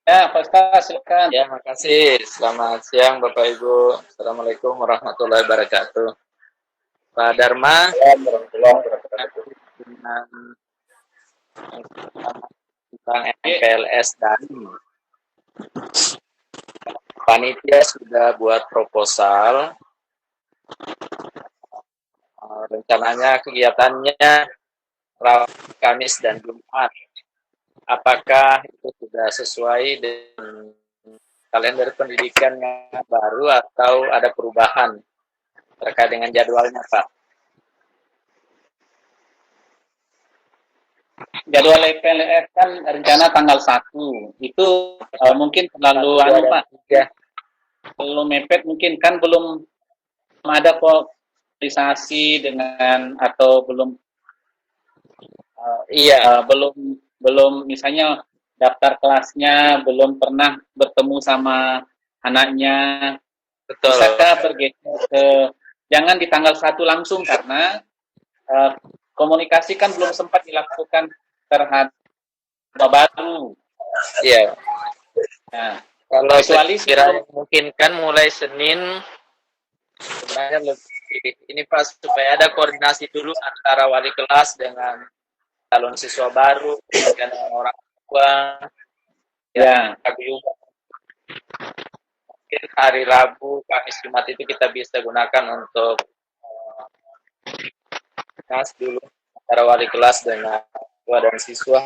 Ya, Pak Ustaz, silakan. Ya, makasih. Selamat siang Bapak Ibu. Assalamualaikum warahmatullahi wabarakatuh. Pak Dharma, tentang MPLS dan panitia sudah buat proposal. Rencananya kegiatannya Rabu, Kamis, dan Jumat. Apakah itu sudah sesuai dengan kalender pendidikan yang baru atau ada perubahan terkait dengan jadwalnya, Pak? Jadwal PLS kan rencana tanggal 1. Itu mungkin terlalu Pak. Belum mepet mungkin kan belum ada komunikasi dengan atau belum belum misalnya daftar kelasnya, belum pernah bertemu sama anaknya. Betul. Bisakah bergeser ke jangan di tanggal 1 langsung karena komunikasi kan belum sempat dilakukan terhadap baru. Iya. Nah, Kalau kecuali sekiranya memungkinkan mulai Senin, sebenarnya lebih ini Pak, supaya ada koordinasi dulu antara wali kelas dengan calon siswa baru, kemudian dengan orang tua, ya, mungkin hari Rabu, Kamis, Jumat itu kita bisa gunakan untuk kelas dulu antara wali kelas dengan tua dan siswa.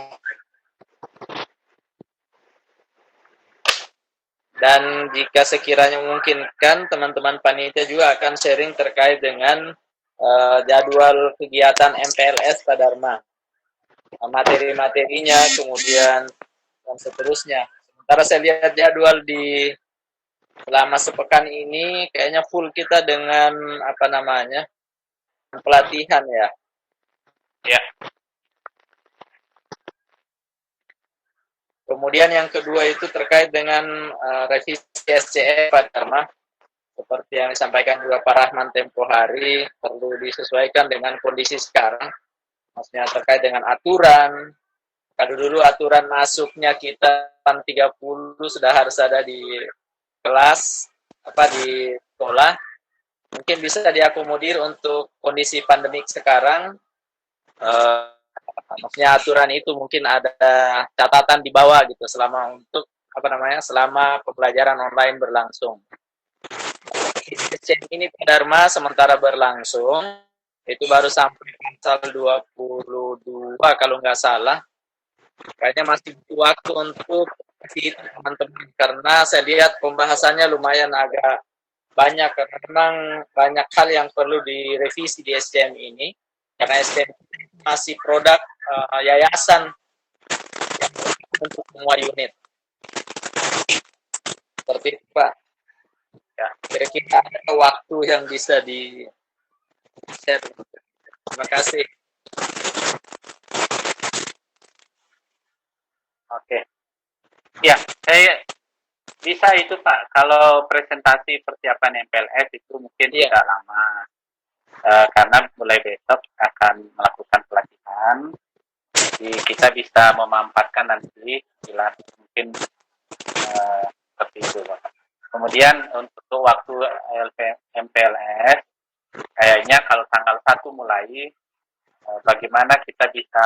Dan jika sekiranya memungkinkan, teman-teman panitia juga akan sharing terkait dengan jadwal kegiatan MPLS Pak Dharma. Materi-materinya, kemudian dan seterusnya. Sementara saya lihat jadwal di selama sepekan ini, kayaknya full kita dengan apa namanya pelatihan ya. Ya. Kemudian yang kedua itu terkait dengan revisi SCE Pak Dharma. Seperti yang disampaikan juga Pak Rahman tempo hari, perlu disesuaikan dengan kondisi sekarang. Maksudnya terkait dengan aturan. Kalau dulu aturan masuknya kita 30 sudah harus ada di kelas, di sekolah. Mungkin bisa diakomodir untuk kondisi pandemik sekarang. Maksudnya aturan itu mungkin ada catatan di bawah gitu selama selama pembelajaran online berlangsung. Ini Pak Dharma sementara berlangsung itu baru sampai pasal 22 kalau nggak salah. Kayaknya masih butuh waktu untuk teman-teman karena saya lihat pembahasannya lumayan agak banyak karena memang banyak hal yang perlu direvisi di STM ini karena STM masih produk yayasan untuk semua unit. Seperti itu Pak. Ya, kira-kira ada waktu yang bisa di share. Terima kasih. Oke. Ya, saya bisa itu Pak. Kalau presentasi persiapan MPLS itu mungkin tidak lama. Karena mulai besok akan melakukan pelatihan. Jadi kita bisa memampatkan nanti jelas mungkin seperti itu Pak. Kemudian untuk waktu MPLS kayaknya kalau tanggal 1 mulai bagaimana kita bisa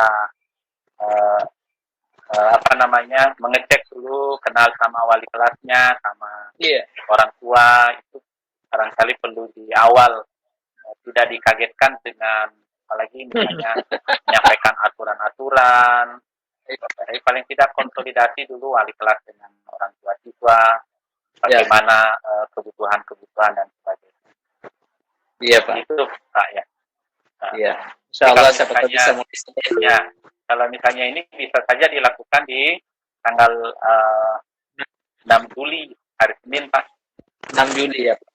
mengecek dulu, kenal sama wali kelasnya, sama orang tua, itu barangkali perlu di awal, tidak dikagetkan dengan apalagi misalnya menyampaikan aturan-aturan. Jadi paling tidak konsolidasi dulu wali kelas dengan orang tua siswa, bagaimana kebutuhan-kebutuhan dan sebagainya. Iya Pak. Itu Pak ya. Iya. Insyaallah siapa tahu bisa ya. Kalau misalnya ini bisa saja dilakukan di tanggal 6 Juli, hari Senin, Pak. 6 Juli ya, Pak.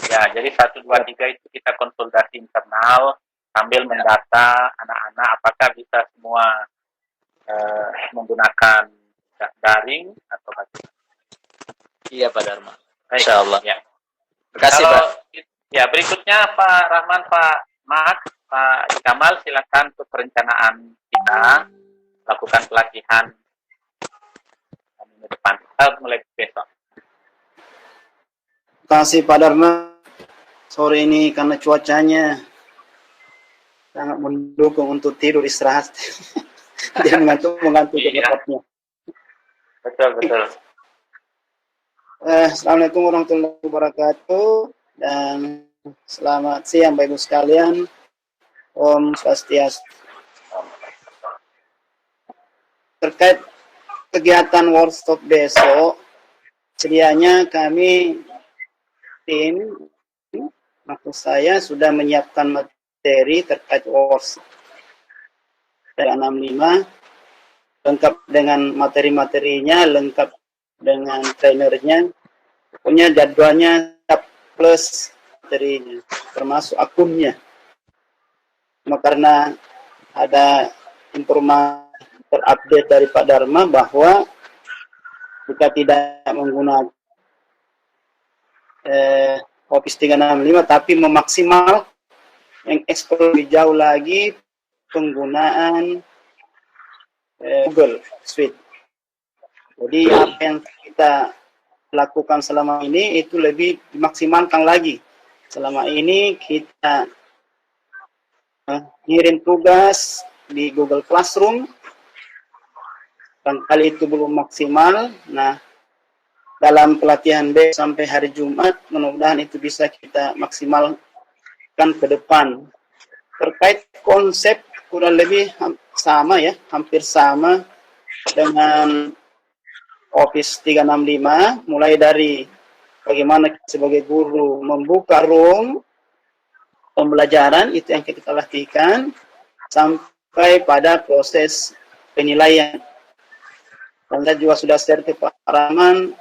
Ya, jadi 1, 2, 3 itu kita konsultasi internal sambil mendata anak-anak apakah bisa semua menggunakan daring atau bagaimana. Iya, Pak Dharma. Insyaallah. Ya. Terima kasih, Pak. Ya, berikutnya Pak Rahman, Pak Max, Pak Kamal, silakan untuk perencanaan kita lakukan pelatihan minggu depan. Kita mulai besok. Terima kasih Pak Dharma. Sore ini karena cuacanya sangat mendukung untuk tidur istirahat. Dia mengantuk ke tempatnya. Betul. Assalamualaikum warahmatullahi wabarakatuh dan selamat siang Bapak Ibu sekalian. Om Swastiastu. Terkait kegiatan workshop besok, sedianya kami tim, maksud saya sudah menyiapkan materi terkait workshop dari 65, lengkap dengan materi-materinya, lengkap dengan trainernya, punya jadwalnya plus materinya, termasuk akunnya. Karena ada informasi terupdate dari Pak Dharma bahwa jika tidak menggunakan Office 365 tapi memaksimal mengeksplor lebih jauh lagi penggunaan Google Suite. Jadi apa yang kita lakukan selama ini itu lebih dimaksimalkan lagi. Selama ini kita ngirim tugas di Google Classroom, kali itu belum maksimal. Nah, dalam pelatihan B sampai hari Jumat, mudah-mudahan itu bisa kita maksimalkan ke depan. Terkait konsep kurang lebih sama ya, hampir sama dengan Office 365, mulai dari bagaimana sebagai guru membuka room pembelajaran, itu yang kita latihkan, sampai pada proses penilaian. Dan saya juga sudah share ke Pak Rahman,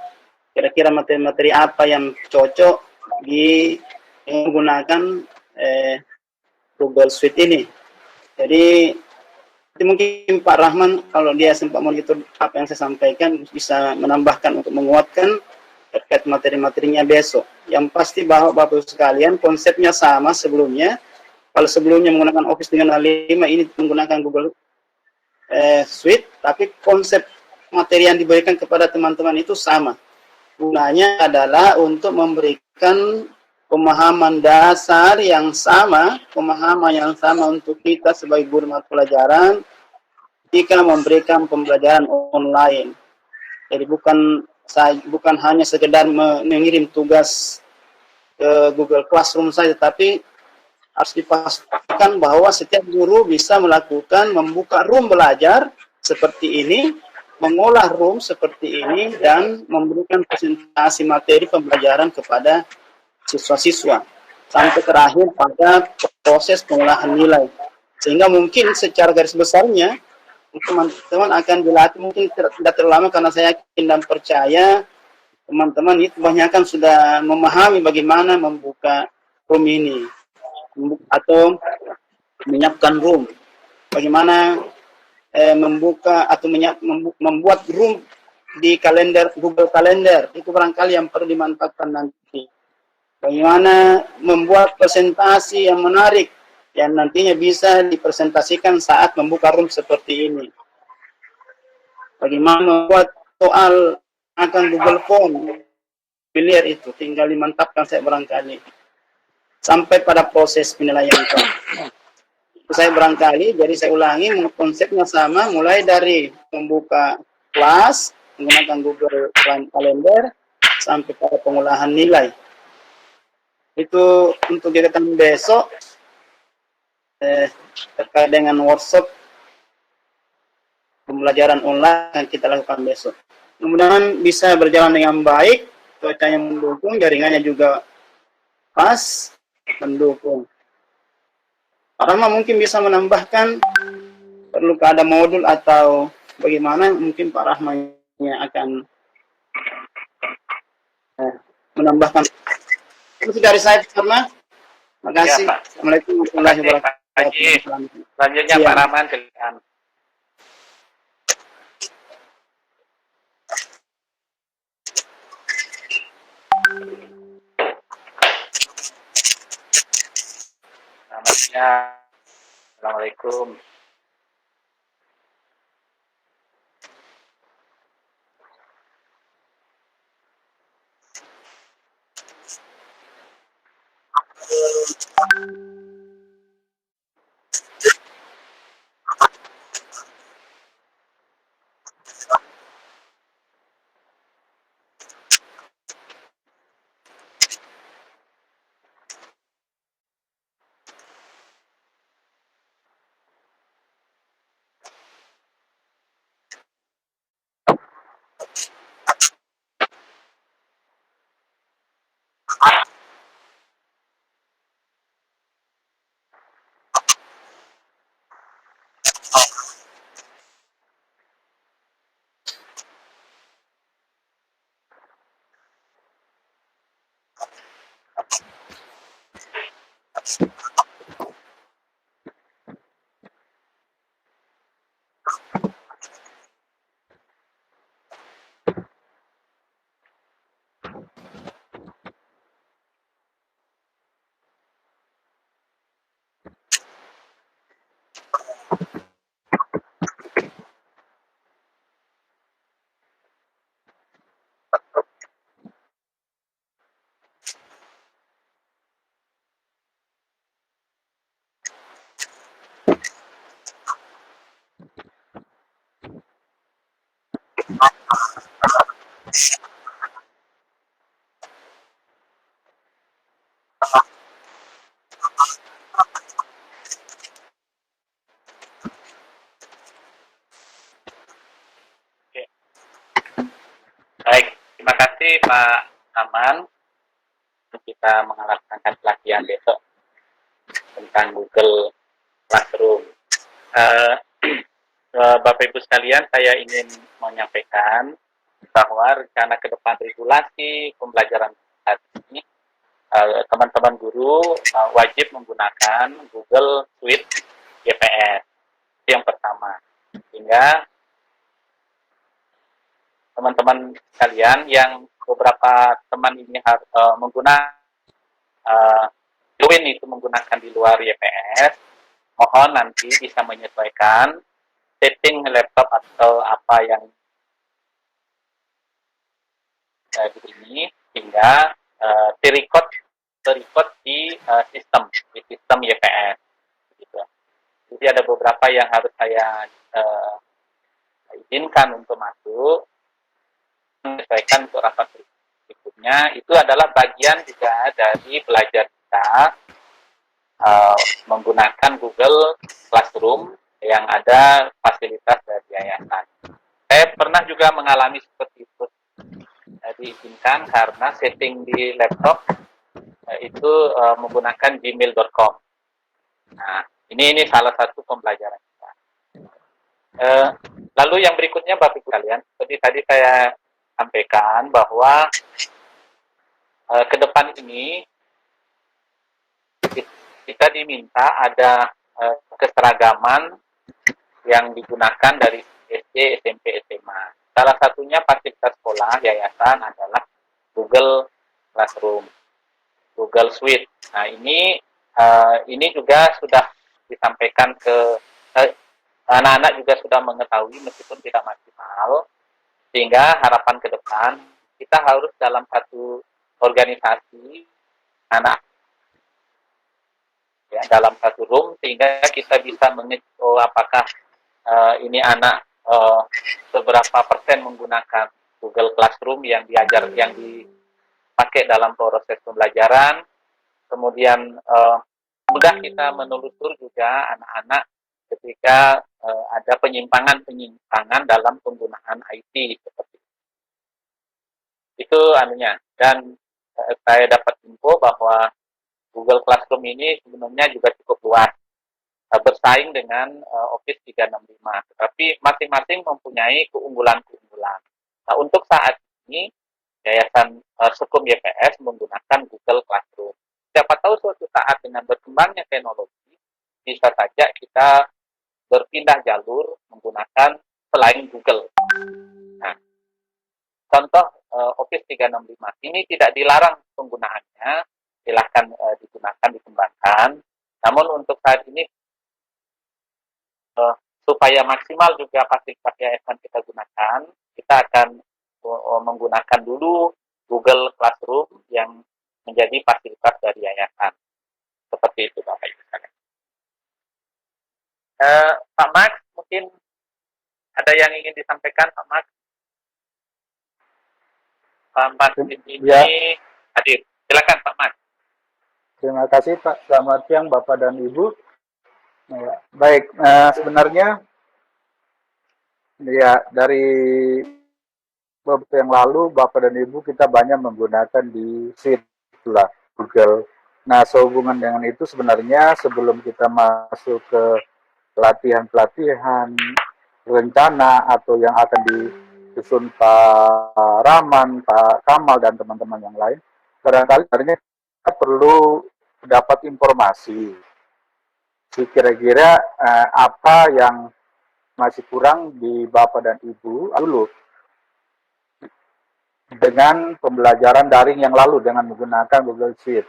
kira-kira materi-materi apa yang cocok di menggunakan Google Suite ini. Jadi mungkin Pak Rahman kalau dia sempat monitor apa yang saya sampaikan bisa menambahkan untuk menguatkan terkait materi-materinya besok. Yang pasti bahwa Bapak sekalian konsepnya sama sebelumnya. Kalau sebelumnya menggunakan Office 365, ini menggunakan Google Suite, tapi konsep materi yang diberikan kepada teman-teman itu sama. Gunanya adalah untuk memberikan pemahaman dasar yang sama, pemahaman yang sama untuk kita sebagai guru mata pelajaran jika memberikan pembelajaran online. Jadi bukan hanya sekedar mengirim tugas ke Google Classroom saja, tapi harus dipastikan bahwa setiap guru bisa melakukan membuka room belajar seperti ini, mengolah room seperti ini, dan memberikan presentasi materi pembelajaran kepada siswa-siswa sampai terakhir pada proses pengolahan nilai. Sehingga mungkin secara garis besarnya teman-teman akan dilatih mungkin tidak terlalu lama, karena saya yakin dan percaya teman-teman itu kebanyakan sudah memahami bagaimana membuka room ini atau menyiapkan room, bagaimana membuka atau membuat room di kalender Google Calendar, itu barangkali yang perlu dimanfaatkan nanti. Bagaimana membuat presentasi yang menarik yang nantinya bisa dipresentasikan saat membuka room seperti ini. Bagaimana membuat soal akan Google Form, familiar itu, tinggal dimantapkan saya barangkali. Sampai pada proses penilaian itu. Saya barangkali, jadi saya ulangi, konsepnya sama, mulai dari membuka kelas, menggunakan Google Calendar, sampai pada pengolahan nilai. Itu untuk kegiatan besok, terkait dengan workshop pembelajaran online yang kita lakukan besok. Mudah-mudahan bisa berjalan dengan baik, cuacanya mendukung, jaringannya juga pas, mendukung. Pak Rama mungkin bisa menambahkan, perlukah ada modul atau bagaimana, mungkin Pak Rahmanya akan menambahkan. Itu dari saya, Pak Rahma. Terima kasih. Ya, Pak. Assalamualaikum warahmatullahi wabarakatuh. Selanjutnya Pak Rahman, silakan. Selamat siang. Assalamualaikum. Oke. Baik, terima kasih Pak Aman. Kita melaksanakan pelatihan besok tentang Google Classroom. Bapak Ibu sekalian, saya ingin menyampaikan bahwa rencana ke depan regulasi pembelajaran saat ini, teman-teman guru wajib menggunakan Google Suite GPS. Itu yang pertama. Sehingga teman-teman sekalian yang beberapa teman ini harus join itu menggunakan di luar YPS, mohon nanti bisa menyesuaikan setting laptop atau apa yang di sini sehingga direkod di sistem YPS. Gitu. Jadi ada beberapa yang harus saya izinkan untuk masuk, menyesuaikan untuk rapat berikutnya. Itu adalah bagian juga dari belajar kita menggunakan Google Classroom yang ada fasilitas dari yayasan. Saya pernah juga mengalami seperti itu. Diizinkan karena setting di laptop itu menggunakan gmail.com. Nah, ini salah satu pembelajaran kita. Lalu yang berikutnya Bapak Ibu kalian, seperti tadi saya sampaikan bahwa ke depan ini kita diminta ada keseragaman yang digunakan dari SD, SMP, SMA. Salah satunya fasilitas sekolah yayasan adalah Google Classroom, Google Suite. Nah, ini juga sudah disampaikan ke anak-anak juga sudah mengetahui meskipun tidak maksimal, sehingga harapan ke depan kita harus dalam satu organisasi anak ya, dalam satu room sehingga kita bisa mengetahui apakah ini anak seberapa persen menggunakan Google Classroom yang dipakai dalam proses pembelajaran. Kemudian mudah kita menelusur juga anak-anak ketika ada penyimpangan dalam penggunaan IT seperti itu anunya. Dan saya dapat info bahwa Google Classroom ini sebenarnya juga cukup luas, bersaing dengan Office 365, tetapi masing-masing mempunyai keunggulan-keunggulan. Nah, untuk saat ini Yayasan Sukum YPS menggunakan Google Classroom. Siapa tahu suatu saat dengan berkembangnya teknologi bisa saja kita berpindah jalur menggunakan selain Google. Nah, contoh Office 365 ini tidak dilarang penggunaannya, silahkan digunakan, dikembangkan. Namun untuk saat ini supaya maksimal juga fasilitas yayasan kita gunakan, kita akan menggunakan dulu Google Classroom yang menjadi fasilitas dari yayasan. Seperti itu Bapak Ibu sekalian. Pak Max, mungkin ada yang ingin disampaikan Pak Max? Pak Max ini ya. Hadir. Silakan Pak Max. Terima kasih Pak. Selamat siang Bapak dan Ibu. Ya, baik, sebenarnya ya dari beberapa yang lalu Bapak dan Ibu kita banyak menggunakan di Suite lah Google. Nah, sehubungan dengan itu sebenarnya sebelum kita masuk ke pelatihan-pelatihan rencana atau yang akan disusun Pak Rahman, Pak Kamal dan teman-teman yang lain, barangkali sebenarnya kita perlu dapat informasi kira-kira apa yang masih kurang di Bapak dan Ibu dulu dengan pembelajaran daring yang lalu dengan menggunakan Google Sheet.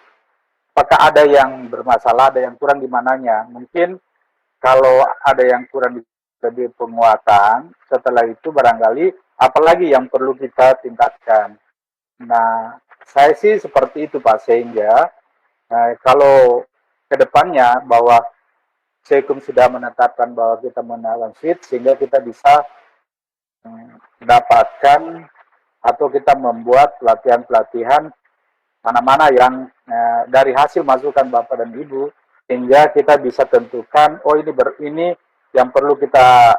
Apakah ada yang bermasalah, ada yang kurang di mananya? Mungkin kalau ada yang kurang di penguatan, setelah itu barangkali apalagi yang perlu kita tingkatkan. Nah, saya sih seperti itu Pak, sehingga kalau ke depannya bahwa Sekum sudah menetapkan bahwa kita menggunakan Sheet sehingga kita bisa mendapatkan atau kita membuat pelatihan-pelatihan mana-mana yang dari hasil masukan Bapak dan Ibu, sehingga kita bisa tentukan, oh ini yang perlu kita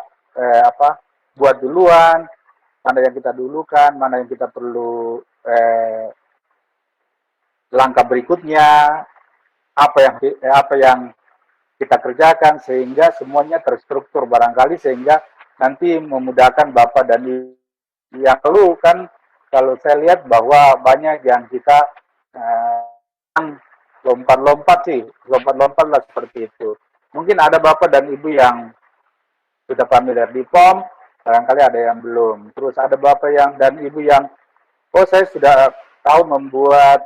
buat duluan, mana yang kita dulukan, mana yang kita perlu langkah berikutnya, apa yang kita kerjakan, sehingga semuanya terstruktur barangkali, sehingga nanti memudahkan Bapak dan Ibu. Yang perlu kan, kalau saya lihat bahwa banyak yang kita lompat-lompat lah seperti itu. Mungkin ada Bapak dan Ibu yang sudah familiar di POM, barangkali ada yang belum. Terus ada Bapak dan Ibu yang, oh saya sudah tahu membuat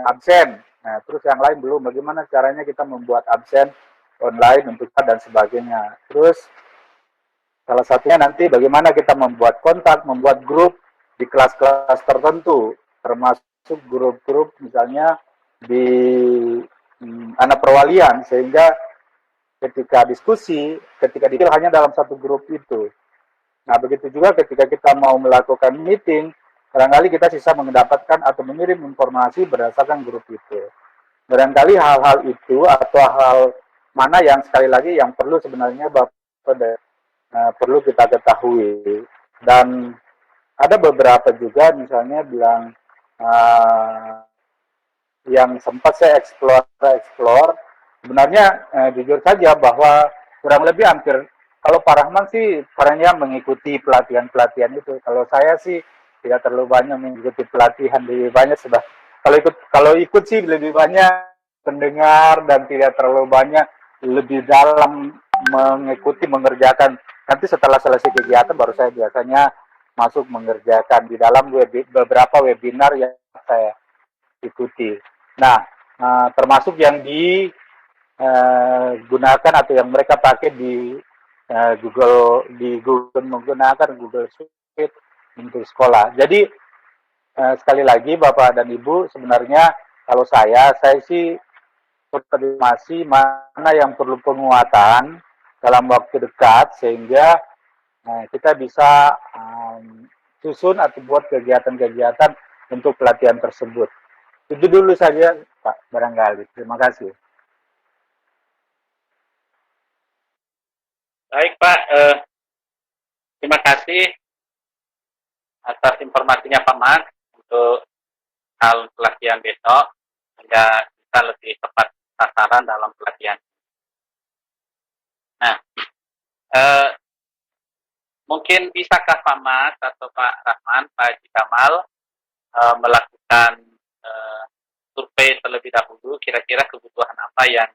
absen. Nah, terus yang lain belum. Bagaimana caranya kita membuat absen online untuk dan sebagainya. Terus salah satunya nanti bagaimana kita membuat kontak, membuat grup di kelas-kelas tertentu, termasuk grup-grup misalnya di anak perwalian, sehingga ketika diskusi, ketika dipilih hanya dalam satu grup itu. Nah, begitu juga ketika kita mau melakukan meeting, barangkali kita bisa mendapatkan atau mengirim informasi berdasarkan grup itu. Barangkali hal-hal itu atau hal mana yang sekali lagi yang perlu sebenarnya perlu kita ketahui. Dan ada beberapa juga misalnya bilang yang sempat saya explore sebenarnya jujur saja bahwa kurang lebih hampir, kalau Pak Rahman sih perannya mengikuti pelatihan-pelatihan itu. Kalau saya sih tidak terlalu banyak mengikuti pelatihan, lebih banyak sudah kalau ikut sih lebih banyak pendengar dan tidak terlalu banyak lebih dalam mengikuti, mengerjakan. Nanti setelah selesai kegiatan baru saya biasanya masuk mengerjakan di dalam beberapa webinar yang saya ikuti. Nah, termasuk yang digunakan atau yang mereka pakai di Google menggunakan Google Suite untuk sekolah. Jadi sekali lagi Bapak dan Ibu, sebenarnya kalau saya sih konfirmasi mana yang perlu penguatan dalam waktu dekat, sehingga kita bisa susun atau buat kegiatan-kegiatan untuk pelatihan tersebut. Itu dulu saja Pak, barangkali. Terima kasih. Baik Pak, terima kasih atas informasinya Pak Mat untuk hal pelatihan besok, sehingga kita lebih tepat sasaran dalam pelatihan. Nah, mungkin bisakah Pak Mat atau Pak Rahman, Pak Haji Kamal melakukan survei terlebih dahulu, kira-kira kebutuhan apa yang,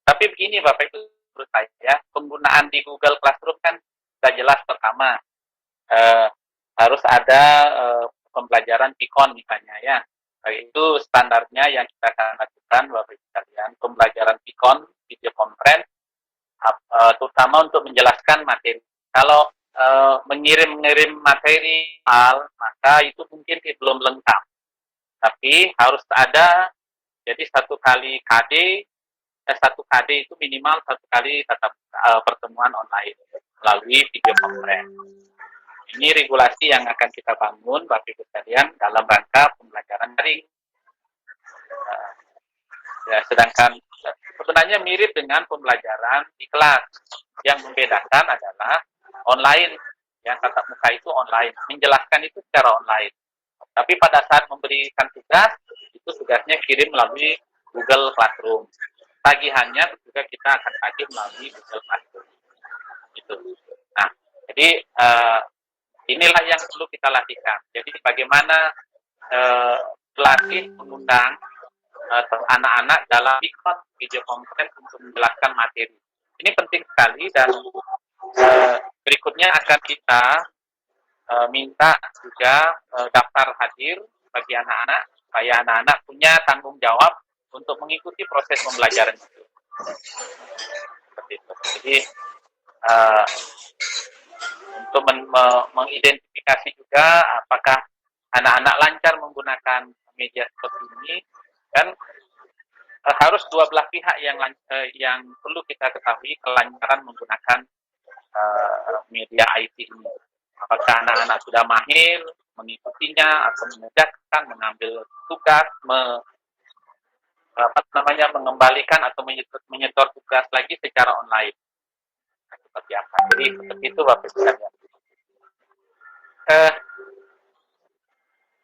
tapi begini Bapak Ibu, menurut saya penggunaan di Google Classroom kan sudah jelas. Pertama harus ada pembelajaran Pikon misalnya ya, itu standarnya yang kita akan lakukan Bapak Ibu sekalian, pembelajaran Pikon, video conference, terutama untuk menjelaskan materi. Kalau mengirim materi maka itu mungkin belum lengkap, tapi harus ada, jadi satu KD itu minimal satu kali tatap pertemuan online melalui video conference. Ini regulasi yang akan kita bangun Bapak Ibu sekalian dalam rangka pembelajaran daring. Sedangkan sebenarnya mirip dengan pembelajaran di kelas. Yang membedakan adalah online, yang tatap muka itu online, menjelaskan itu secara online. Tapi pada saat memberikan tugas, itu tugasnya kirim melalui Google Classroom. Tagihannya juga kita akan tagih melalui Google Classroom. Gitu. Nah, jadi inilah yang perlu kita latihkan. Jadi bagaimana pelatih mengundang anak-anak dalam video conference untuk menjelaskan materi. Ini penting sekali, dan berikutnya akan kita minta juga daftar hadir bagi anak-anak, supaya anak-anak punya tanggung jawab untuk mengikuti proses pembelajaran itu. Seperti itu. Jadi untuk mengidentifikasi juga apakah anak-anak lancar menggunakan media seperti ini, dan harus dua belah pihak yang perlu kita ketahui kelancaran menggunakan media IT ini. Apakah anak-anak sudah mahir mengikutinya atau mengerjakan, mengambil tugas, mengembalikan atau menyetor tugas lagi secara online. Nah, seperti apa? Jadi seperti itu Bapak Ibu sekalian.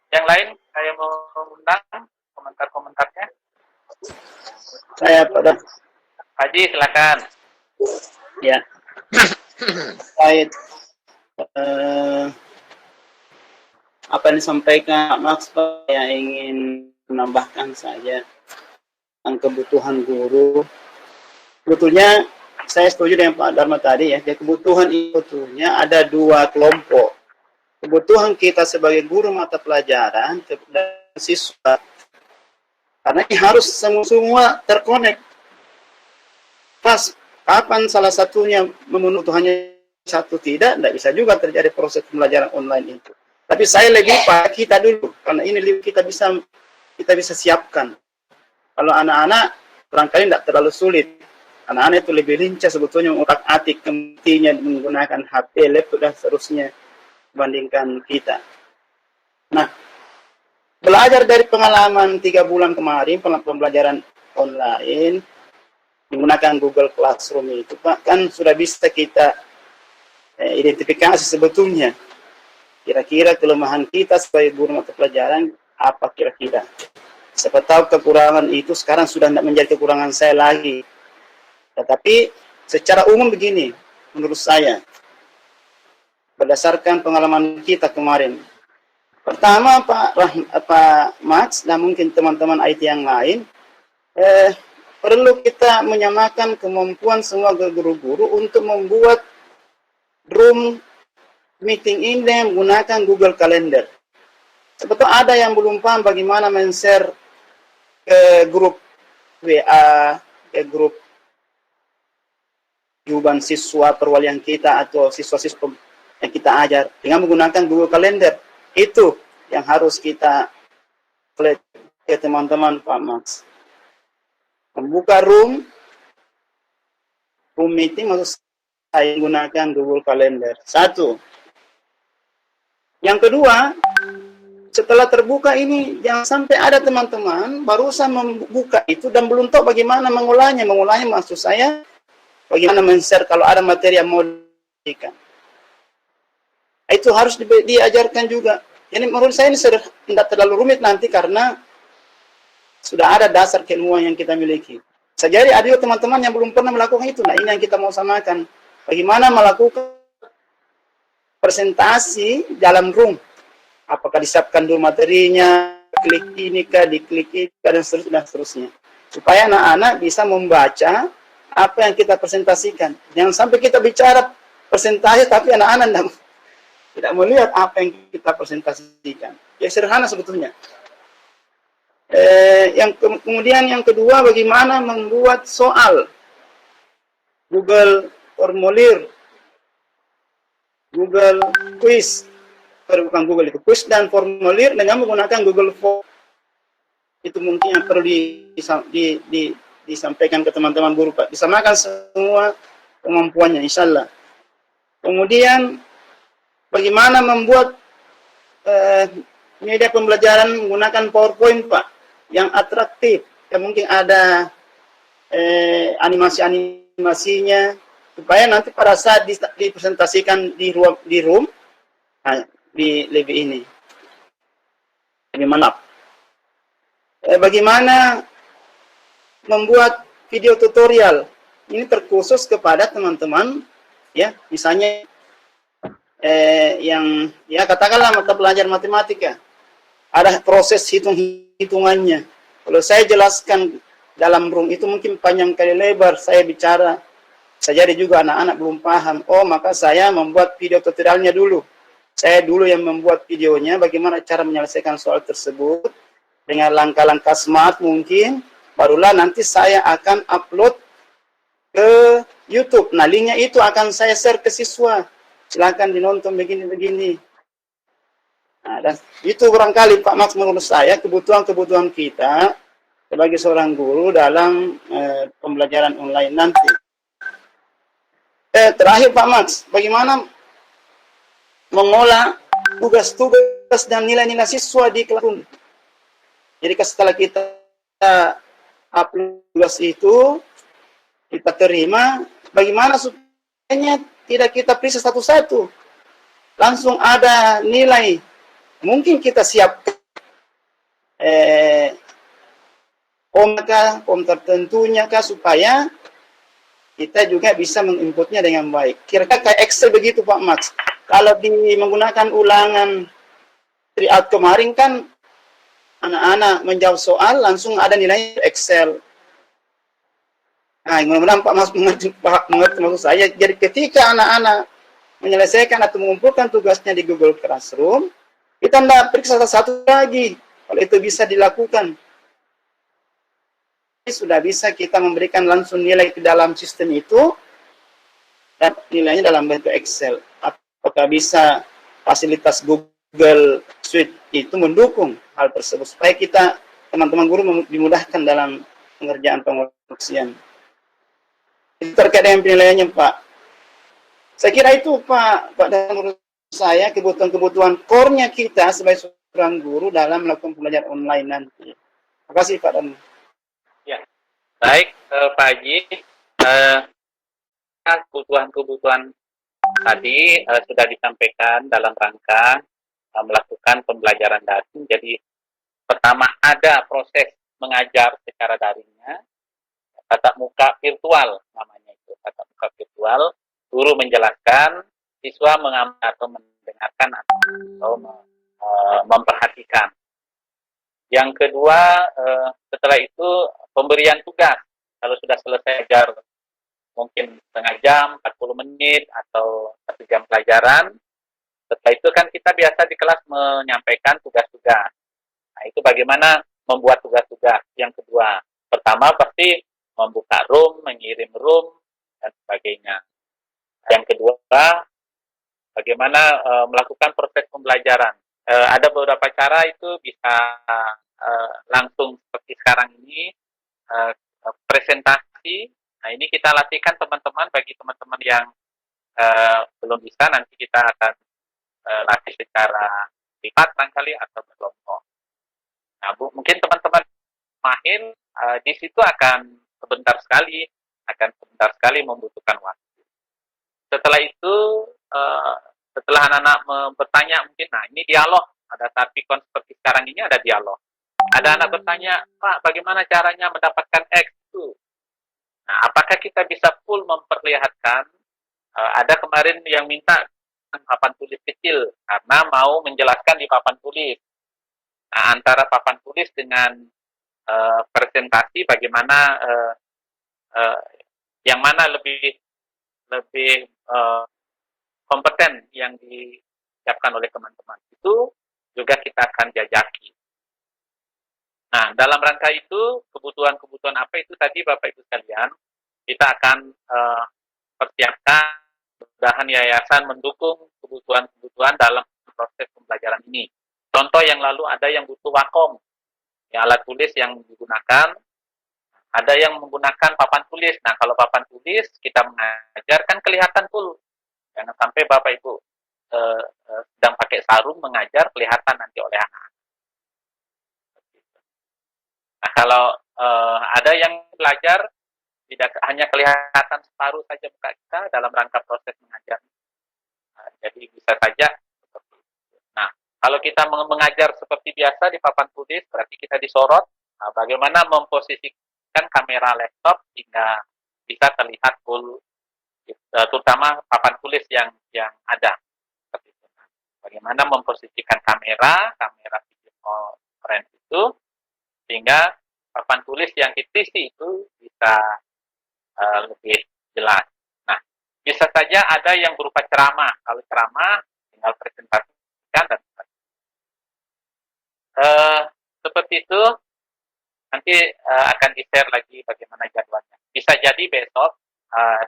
Yang lain saya mau undang komentar-komentarnya. Saya pada Haji silakan. ya terkait apa yang disampaikan Max, saya ingin menambahkan saja tentang kebutuhan guru. Sebetulnya saya setuju dengan Pak Dharma tadi ya, kebutuhan itu sebetulnya ada dua kelompok. Kebutuhan kita sebagai guru mata pelajaran dan siswa, karena ini harus semua terkonek. Pas kapan salah satunya memenuhi kebutuhannya satu tidak bisa juga terjadi proses pembelajaran online itu. Tapi saya lebih pada kita dulu, karena ini kita bisa siapkan. Kalau anak-anak barangkali tidak terlalu sulit. Anak-anak itu lebih lincah sebetulnya mengutak-atik kematinya menggunakan HP, laptop dan seterusnya dibandingkan kita. Nah, belajar dari pengalaman 3 bulan kemarin pembelajaran online menggunakan Google Classroom itu, Pak, kan sudah bisa kita identifikasi sebetulnya kira-kira kelemahan kita sebagai guru mata pelajaran apa kira-kira. Siapa tahu kekurangan itu sekarang sudah tidak menjadi kekurangan saya lagi. Tetapi secara umum begini, menurut saya, berdasarkan pengalaman kita kemarin. Pertama, Pak Max dan mungkin teman-teman IT yang lain, perlu kita menyamakan kemampuan semua guru-guru untuk membuat room meeting ini menggunakan Google Calendar. Sebetulnya ada yang belum paham bagaimana men-share ke grup WA, ke grup juban siswa perwalian kita atau siswa-siswa yang kita ajar dengan menggunakan Google Calendar. Itu yang harus kita lihat ke teman-teman Pak Max. Membuka room meeting maksud saya menggunakan Google Calendar. Satu. Yang kedua, setelah terbuka ini jangan sampai ada teman-teman barusan membuka itu dan belum tahu bagaimana mengulahnya. Mengulahnya maksud saya bagaimana men-share kalau ada materi yang mau diberikan. Itu harus diajarkan juga. Jadi menurut saya ini sudah tidak terlalu rumit nanti karena sudah ada dasar keilmuan yang kita miliki. Sejari ada juga teman-teman yang belum pernah melakukan itu. Nah ini yang kita mau samakan. Bagaimana melakukan presentasi dalam room. Apakah disiapkan dulu materinya, klik ini kah, diklik ini kah, dan seterusnya. Supaya anak-anak bisa membaca apa yang kita presentasikan. Jangan sampai kita bicara presentasi tapi anak-anak tidak melihat apa yang kita presentasikan. Ya sederhana sebetulnya. Kemudian yang kedua, bagaimana membuat soal Google formulir, Google quiz, bukan Google itu, quiz dan formulir dengan menggunakan Google Form. Itu mungkin yang perlu disampaikan ke teman-teman guru, Pak. Disamakan semua kemampuannya, insya Allah. Kemudian bagaimana membuat media pembelajaran menggunakan PowerPoint, Pak, yang atraktif. Ya mungkin ada animasi-animasinya, supaya nanti pada saat dipresentasikan di room, lebih ini, lebih mantap. Bagaimana membuat video tutorial, ini terkhusus kepada teman-teman, ya, misalnya yang ya katakanlah mata pelajaran matematika ada proses hitung-hitungannya. Kalau saya jelaskan dalam room itu mungkin panjang kali lebar saya bicara, jadi juga anak-anak belum paham. Oh, maka saya membuat video tutorialnya dulu. Saya dulu yang membuat videonya bagaimana cara menyelesaikan soal tersebut dengan langkah-langkah smart mungkin, barulah nanti saya akan upload ke YouTube. Nah, linknya itu akan saya share ke siswa. Silakan dinonton begini-begini. Nah, dan itu barangkali Pak Max menurut saya kebutuhan-kebutuhan kita sebagai seorang guru dalam pembelajaran online nanti. Terakhir Pak Max, bagaimana mengolah tugas-tugas kualitas dan nilai-nilai siswa di kelas. Jadi setelah kita upload tugas itu, kita terima, bagaimana supaya tidak kita periksa satu-satu, langsung ada nilai. Mungkin kita siapkan form tertentunya supaya kita juga bisa menginputnya dengan baik. Kira-kira kayak Excel begitu Pak Max. Kalau menggunakan ulangan triad kemarin kan anak-anak menjawab soal langsung ada nilai Excel. Nah, mudah-mudahan Pak Mas mengerti maksud saya. Jadi ketika anak-anak menyelesaikan atau mengumpulkan tugasnya di Google Classroom, kita tidak periksa satu lagi. Kalau itu bisa dilakukan, sudah bisa kita memberikan langsung nilai ke dalam sistem itu, dan nilainya dalam bentuk Excel. Apakah bisa fasilitas Google Suite itu mendukung hal tersebut, supaya kita, teman-teman guru, dimudahkan dalam pengerjaan pengurusan. Itu terkait dengan penilaiannya, Pak. Saya kira itu, Pak, dan menurut saya kebutuhan-kebutuhan core-nya kita sebagai seorang guru dalam melakukan pembelajaran online nanti. Terima kasih, Pak Dan. Ya, baik, Pak Haji. Kebutuhan-kebutuhan tadi sudah disampaikan dalam rangka melakukan pembelajaran daring. Jadi, pertama ada proses mengajar secara daringnya, tatap muka virtual namanya itu, tatap muka virtual, guru menjelaskan, siswa mengamati atau mendengarkan atau memperhatikan. Yang kedua, setelah itu pemberian tugas. Kalau sudah selesai ajar mungkin setengah jam, 40 menit, atau 1 jam pelajaran, setelah itu kan kita biasa di kelas menyampaikan tugas-tugas. Nah, itu bagaimana membuat tugas-tugas. Yang kedua, pertama pasti membuka room, mengirim room, dan sebagainya. Yang kedua, bagaimana melakukan proses pembelajaran. Ada beberapa cara itu bisa langsung seperti sekarang ini, presentasi. Nah, ini kita latihkan teman-teman, bagi teman-teman yang belum bisa, nanti kita akan latih secara privat barangkali atau berkelompok. Nah, mungkin teman-teman mahir di situ akan sebentar sekali membutuhkan waktu. Setelah itu, setelah anak-anak bertanya, mungkin, nah ini dialog, pada saat Pikon seperti sekarang ini ada dialog. Ada anak bertanya, Pak, bagaimana caranya mendapatkan X itu? Nah, apakah kita bisa full memperlihatkan? Ada kemarin yang minta papan tulis kecil, karena mau menjelaskan di papan tulis. Nah, antara papan tulis dengan presentasi, bagaimana yang mana lebih kompeten yang disiapkan oleh teman-teman, itu juga kita akan jajaki. Nah, dalam rangka itu, kebutuhan-kebutuhan apa itu tadi Bapak Ibu sekalian, kita akan persiapkan, mudah-mudahan yayasan mendukung kebutuhan-kebutuhan dalam proses pembelajaran ini. Contoh yang lalu ada yang butuh Wacom, ya, alat tulis yang digunakan, ada yang menggunakan papan tulis. Nah, kalau papan tulis kita mengajar kan kelihatan full. Jangan sampai Bapak Ibu sedang pakai sarung mengajar, kelihatan nanti oleh anak-anak. Nah, kalau ada yang belajar tidak hanya kelihatan separuh saja muka kita dalam rangka proses mengajar. Jadi bisa saja seperti itu. Nah, kalau kita mengajar seperti biasa di papan tulis, berarti kita disorot. Nah, bagaimana memposisikan kamera laptop hingga bisa terlihat full, terutama papan tulis yang ada. Seperti itu. Nah, bagaimana memposisikan kamera video conference itu sehingga papan tulis yang ditisi itu bisa lebih jelas. Nah, bisa saja ada yang berupa ceramah. Kalau ceramah tinggal presentasikan dan seperti itu. Nanti akan di-share lagi bagaimana jadwalnya. Bisa jadi besok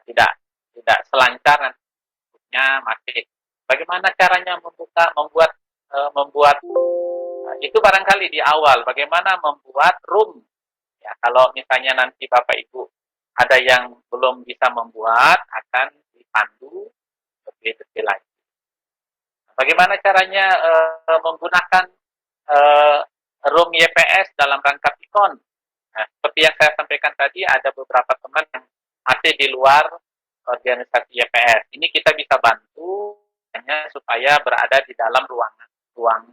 tidak selancar, nantinya masih bagaimana caranya membuat itu barangkali di awal, bagaimana membuat room. Ya, kalau misalnya nanti Bapak Ibu ada yang belum bisa membuat, akan dipandu lebih detail lagi. Bagaimana caranya menggunakan eh, room YPS dalam rangka PIKON? Nah, seperti yang saya sampaikan tadi, ada beberapa teman yang masih di luar organisasi YPS. Ini kita bisa bantu hanya supaya berada di dalam ruang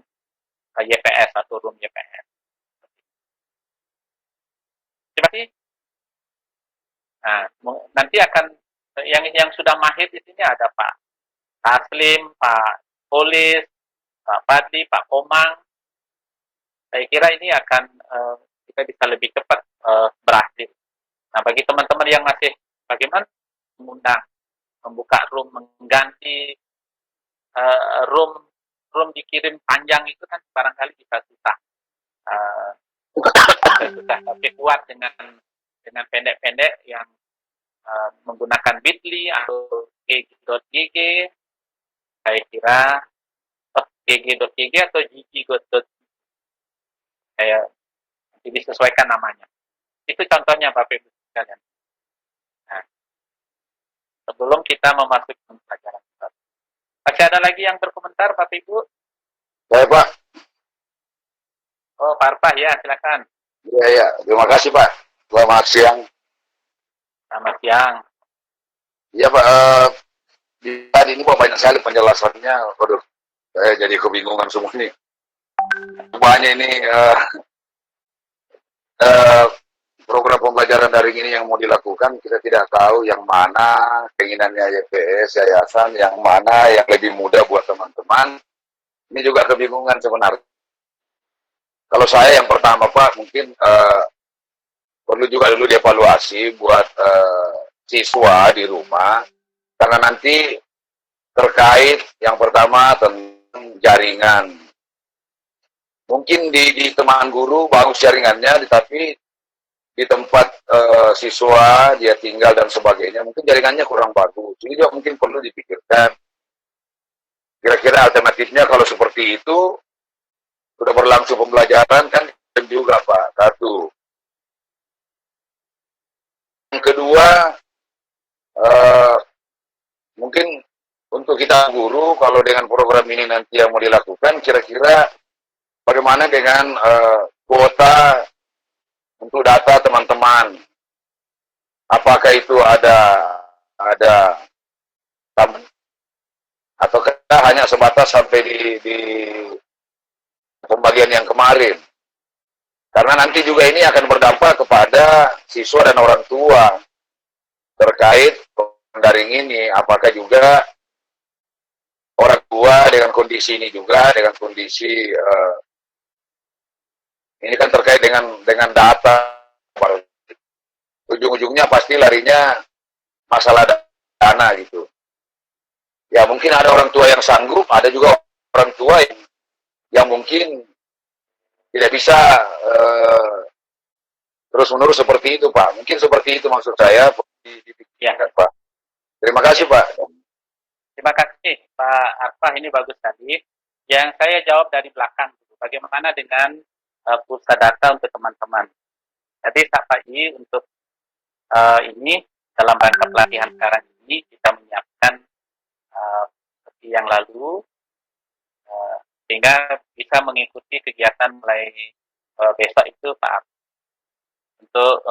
YPS atau room YPS. Terima kasih. Nah, nanti akan yang sudah mahir di sini ada Pak Taslim, Pak Polis, Pak Fadli, Pak Komang. Saya kira ini akan kita bisa lebih cepat berhasil. Nah, bagi teman-teman yang masih bagaimana mengundang, membuka room, mengganti room dikirim panjang itu kan barangkali bisa susah. Susah, tapi kuat dengan pendek-pendek yang menggunakan Bitly atau gg.gg. Saya kira gg.gg atau gg.gg saya disesuaikan namanya. Itu contohnya Bapak Ibu sekalian. Nah, sebelum kita memasuki pelajaran. Masih ada lagi yang berkomentar Bapak Ibu? Baik Pak. Oh, Pak Arfah ya, silakan. Ya, terima kasih Pak. Selamat siang. Selamat siang. Iya Pak, tadi ini Pak banyak sekali penjelasannya. Waduh, saya jadi kebingungan semua ini. Banyak ini program pembelajaran daring ini yang mau dilakukan, kita tidak tahu yang mana keinginannya YPS, yayasan, yang mana yang lebih mudah buat teman-teman. Ini juga kebingungan sebenarnya. Kalau saya yang pertama Pak, mungkin perlu juga dulu dievaluasi buat siswa di rumah, karena nanti terkait yang pertama tentang jaringan. Mungkin di teman guru bagus jaringannya, tapi di tempat siswa dia tinggal dan sebagainya, mungkin jaringannya kurang bagus. Ini juga mungkin perlu dipikirkan. Kira-kira alternatifnya kalau seperti itu, sudah berlangsung pembelajaran kan juga Pak. Satu. Yang kedua, mungkin untuk kita guru, kalau dengan program ini nanti yang mau dilakukan, kira-kira bagaimana dengan kuota untuk data teman-teman? Apakah itu ada atau kita hanya sebatas sampai di pembagian yang kemarin? Karena nanti juga ini akan berdampak kepada siswa dan orang tua terkait daring ini. Apakah juga orang tua dengan kondisi ini juga, dengan kondisi ini kan terkait dengan data, ujung-ujungnya pasti larinya masalah dana gitu. Ya mungkin ada orang tua yang sanggup, ada juga orang tua yang mungkin tidak bisa terus-menerus seperti itu Pak. Mungkin seperti itu maksud saya dipikirkan Pak. Terima kasih Pak. Terima kasih Pak Arfah, ini bagus tadi. Yang saya jawab dari belakang, bagaimana dengan pulsa data untuk teman-teman. Jadi Pak I untuk ini dalam rangka pelatihan sekarang ini kita menyiapkan seperti yang lalu sehingga bisa mengikuti kegiatan mulai besok itu Pak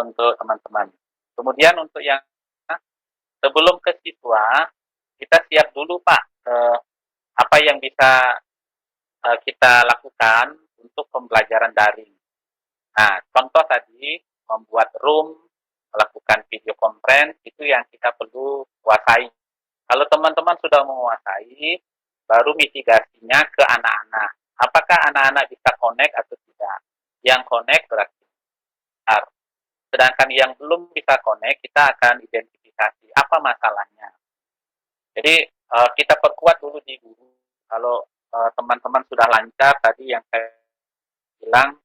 untuk teman-teman. Kemudian untuk yang sebelum ke siswa kita siap dulu Pak apa yang bisa kita lakukan untuk pembelajaran daring. Nah, contoh tadi membuat room, melakukan video conference, itu yang kita perlu kuasai. Kalau teman-teman sudah menguasai, baru mitigasinya ke anak-anak. Apakah anak-anak bisa connect atau tidak? Yang connect berarti benar. Sedangkan yang belum bisa connect, kita akan identifikasi apa masalahnya. Jadi kita perkuat dulu di guru. Kalau teman-teman sudah lancar tadi yang saya bilang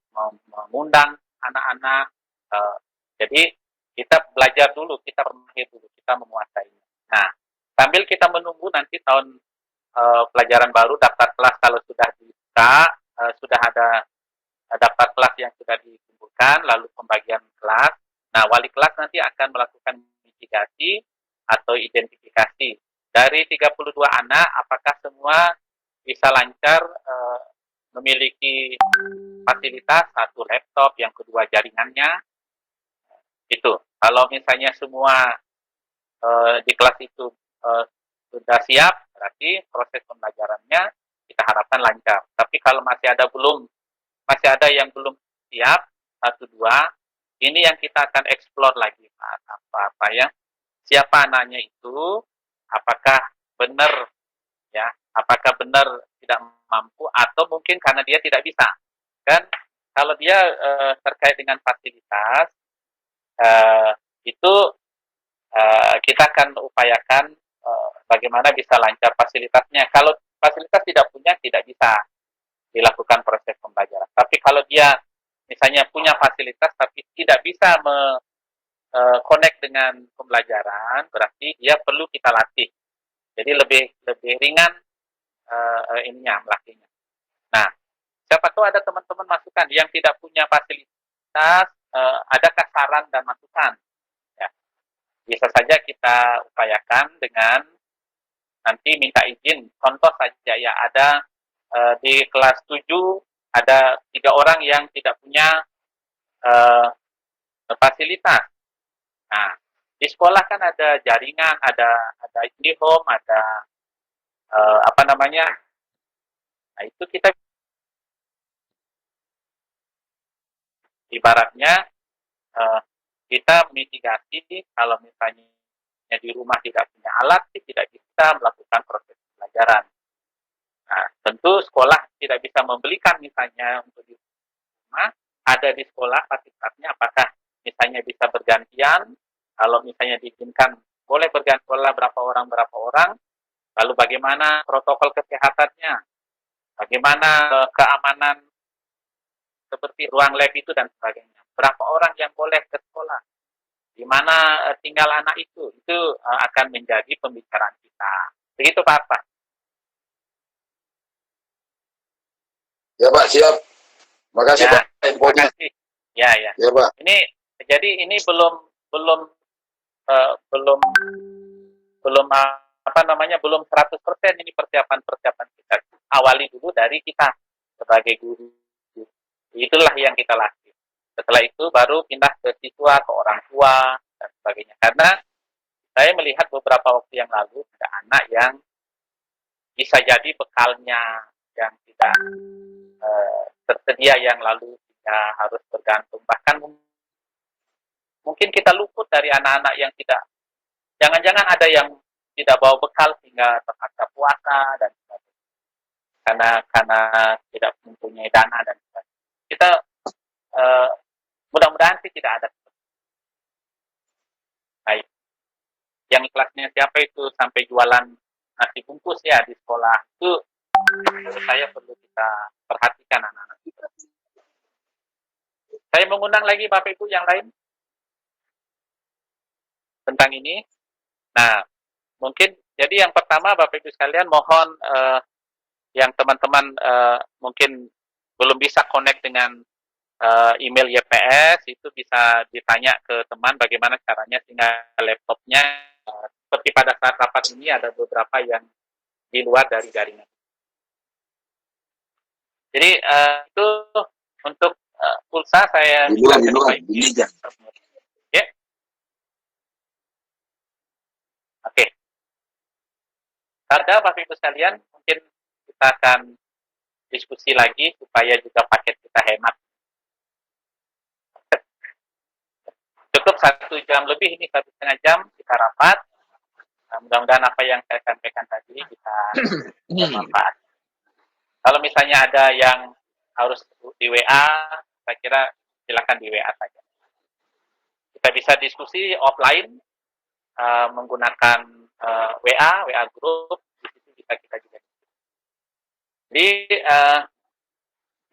mengundang anak-anak, jadi kita belajar dulu, kita permahir dulu, kita menguasainya. Nah, sambil kita menunggu nanti tahun pelajaran baru, daftar kelas kalau sudah dibuka, sudah ada daftar kelas yang sudah dikumpulkan, lalu pembagian kelas. Nah, wali kelas nanti akan melakukan mitigasi atau identifikasi. Dari 32 anak, apakah semua bisa lancar memiliki fasilitas, satu laptop, yang kedua jaringannya. Itu kalau misalnya semua di kelas itu sudah siap, berarti proses pembelajarannya kita harapkan lancar. Tapi kalau masih ada yang belum siap, satu dua, ini yang kita akan explore lagi, apa ya, siapa anaknya itu, apakah benar ya, apakah benar tidak mampu atau mungkin karena dia tidak bisa. Kan kalau dia terkait dengan fasilitas itu kita akan upayakan bagaimana bisa lancar fasilitasnya. Kalau fasilitas tidak punya, tidak bisa dilakukan proses pembelajaran. Tapi kalau dia misalnya punya fasilitas tapi tidak bisa connect dengan pembelajaran, berarti dia perlu kita latih. Jadi lebih ringan melatihnya. Nah, siapa tahu ada teman-teman masukan yang tidak punya fasilitas, adakah saran dan masukan? Ya, bisa saja kita upayakan dengan nanti minta izin. Contoh saja ya, ada di kelas 7 ada 3 orang yang tidak punya fasilitas. Nah, di sekolah kan ada jaringan, ada IndiHome, ada nah itu kita ibaratnya kita mitigasi kalau misalnya di rumah tidak punya alat, tidak bisa melakukan proses pembelajaran. Nah, tentu sekolah tidak bisa membelikan misalnya untuk di rumah, ada di sekolah fasilitasnya, apakah misalnya bisa bergantian, kalau misalnya diizinkan boleh berganti berapa orang, lalu bagaimana protokol kesehatannya, bagaimana keamanan seperti ruang lab itu dan sebagainya, berapa orang yang boleh ke sekolah, di mana tinggal anak itu akan menjadi pembicaraan kita. Begitu Pak Arta. Ya Pak, siap. Makasih Ya, Pak. terima kasih. Ya. Ya Pak. Ini belum belum 100% ini persiapan kita. Awali dulu dari kita sebagai guru. Itulah yang kita latih. Setelah itu baru pindah ke siswa, ke orang tua dan sebagainya. Karena saya melihat beberapa waktu yang lalu ada anak yang bisa jadi bekalnya yang tidak tersedia, yang lalu kita harus bergantung. Bahkan mungkin kita luput dari anak-anak yang tidak, jangan-jangan ada yang tidak bawa bekal sehingga terpaksa puasa dan sebagainya. Karena tidak mempunyai dana dan sebagainya. Kita mudah-mudahan sih tidak ada. Baik. Yang kelasnya siapa itu sampai jualan nasi bungkus ya di sekolah, itu menurut saya perlu kita perhatikan anak-anak kita. Saya mengundang lagi Bapak Ibu yang lain tentang ini. Nah, mungkin jadi yang pertama Bapak Ibu sekalian, mohon yang teman-teman mungkin belum bisa connect dengan email YPS, itu bisa ditanya ke teman bagaimana caranya sehingga laptopnya seperti pada saat rapat ini ada beberapa yang di luar dari jaringan. Jadi itu untuk pulsa saya ya. Oke. Ada Bapak Ibu sekalian, mungkin kita akan diskusi lagi supaya juga paket kita hemat. Cukup 1 jam lebih, ini 1,5 jam kita rapat. Mudah-mudahan apa yang saya sampaikan tadi kita bermanfaat. Kalau misalnya ada yang harus di WA, saya kira silakan di WA saja. Kita bisa diskusi offline menggunakan WA group, di situ bisa kita juga. Jadi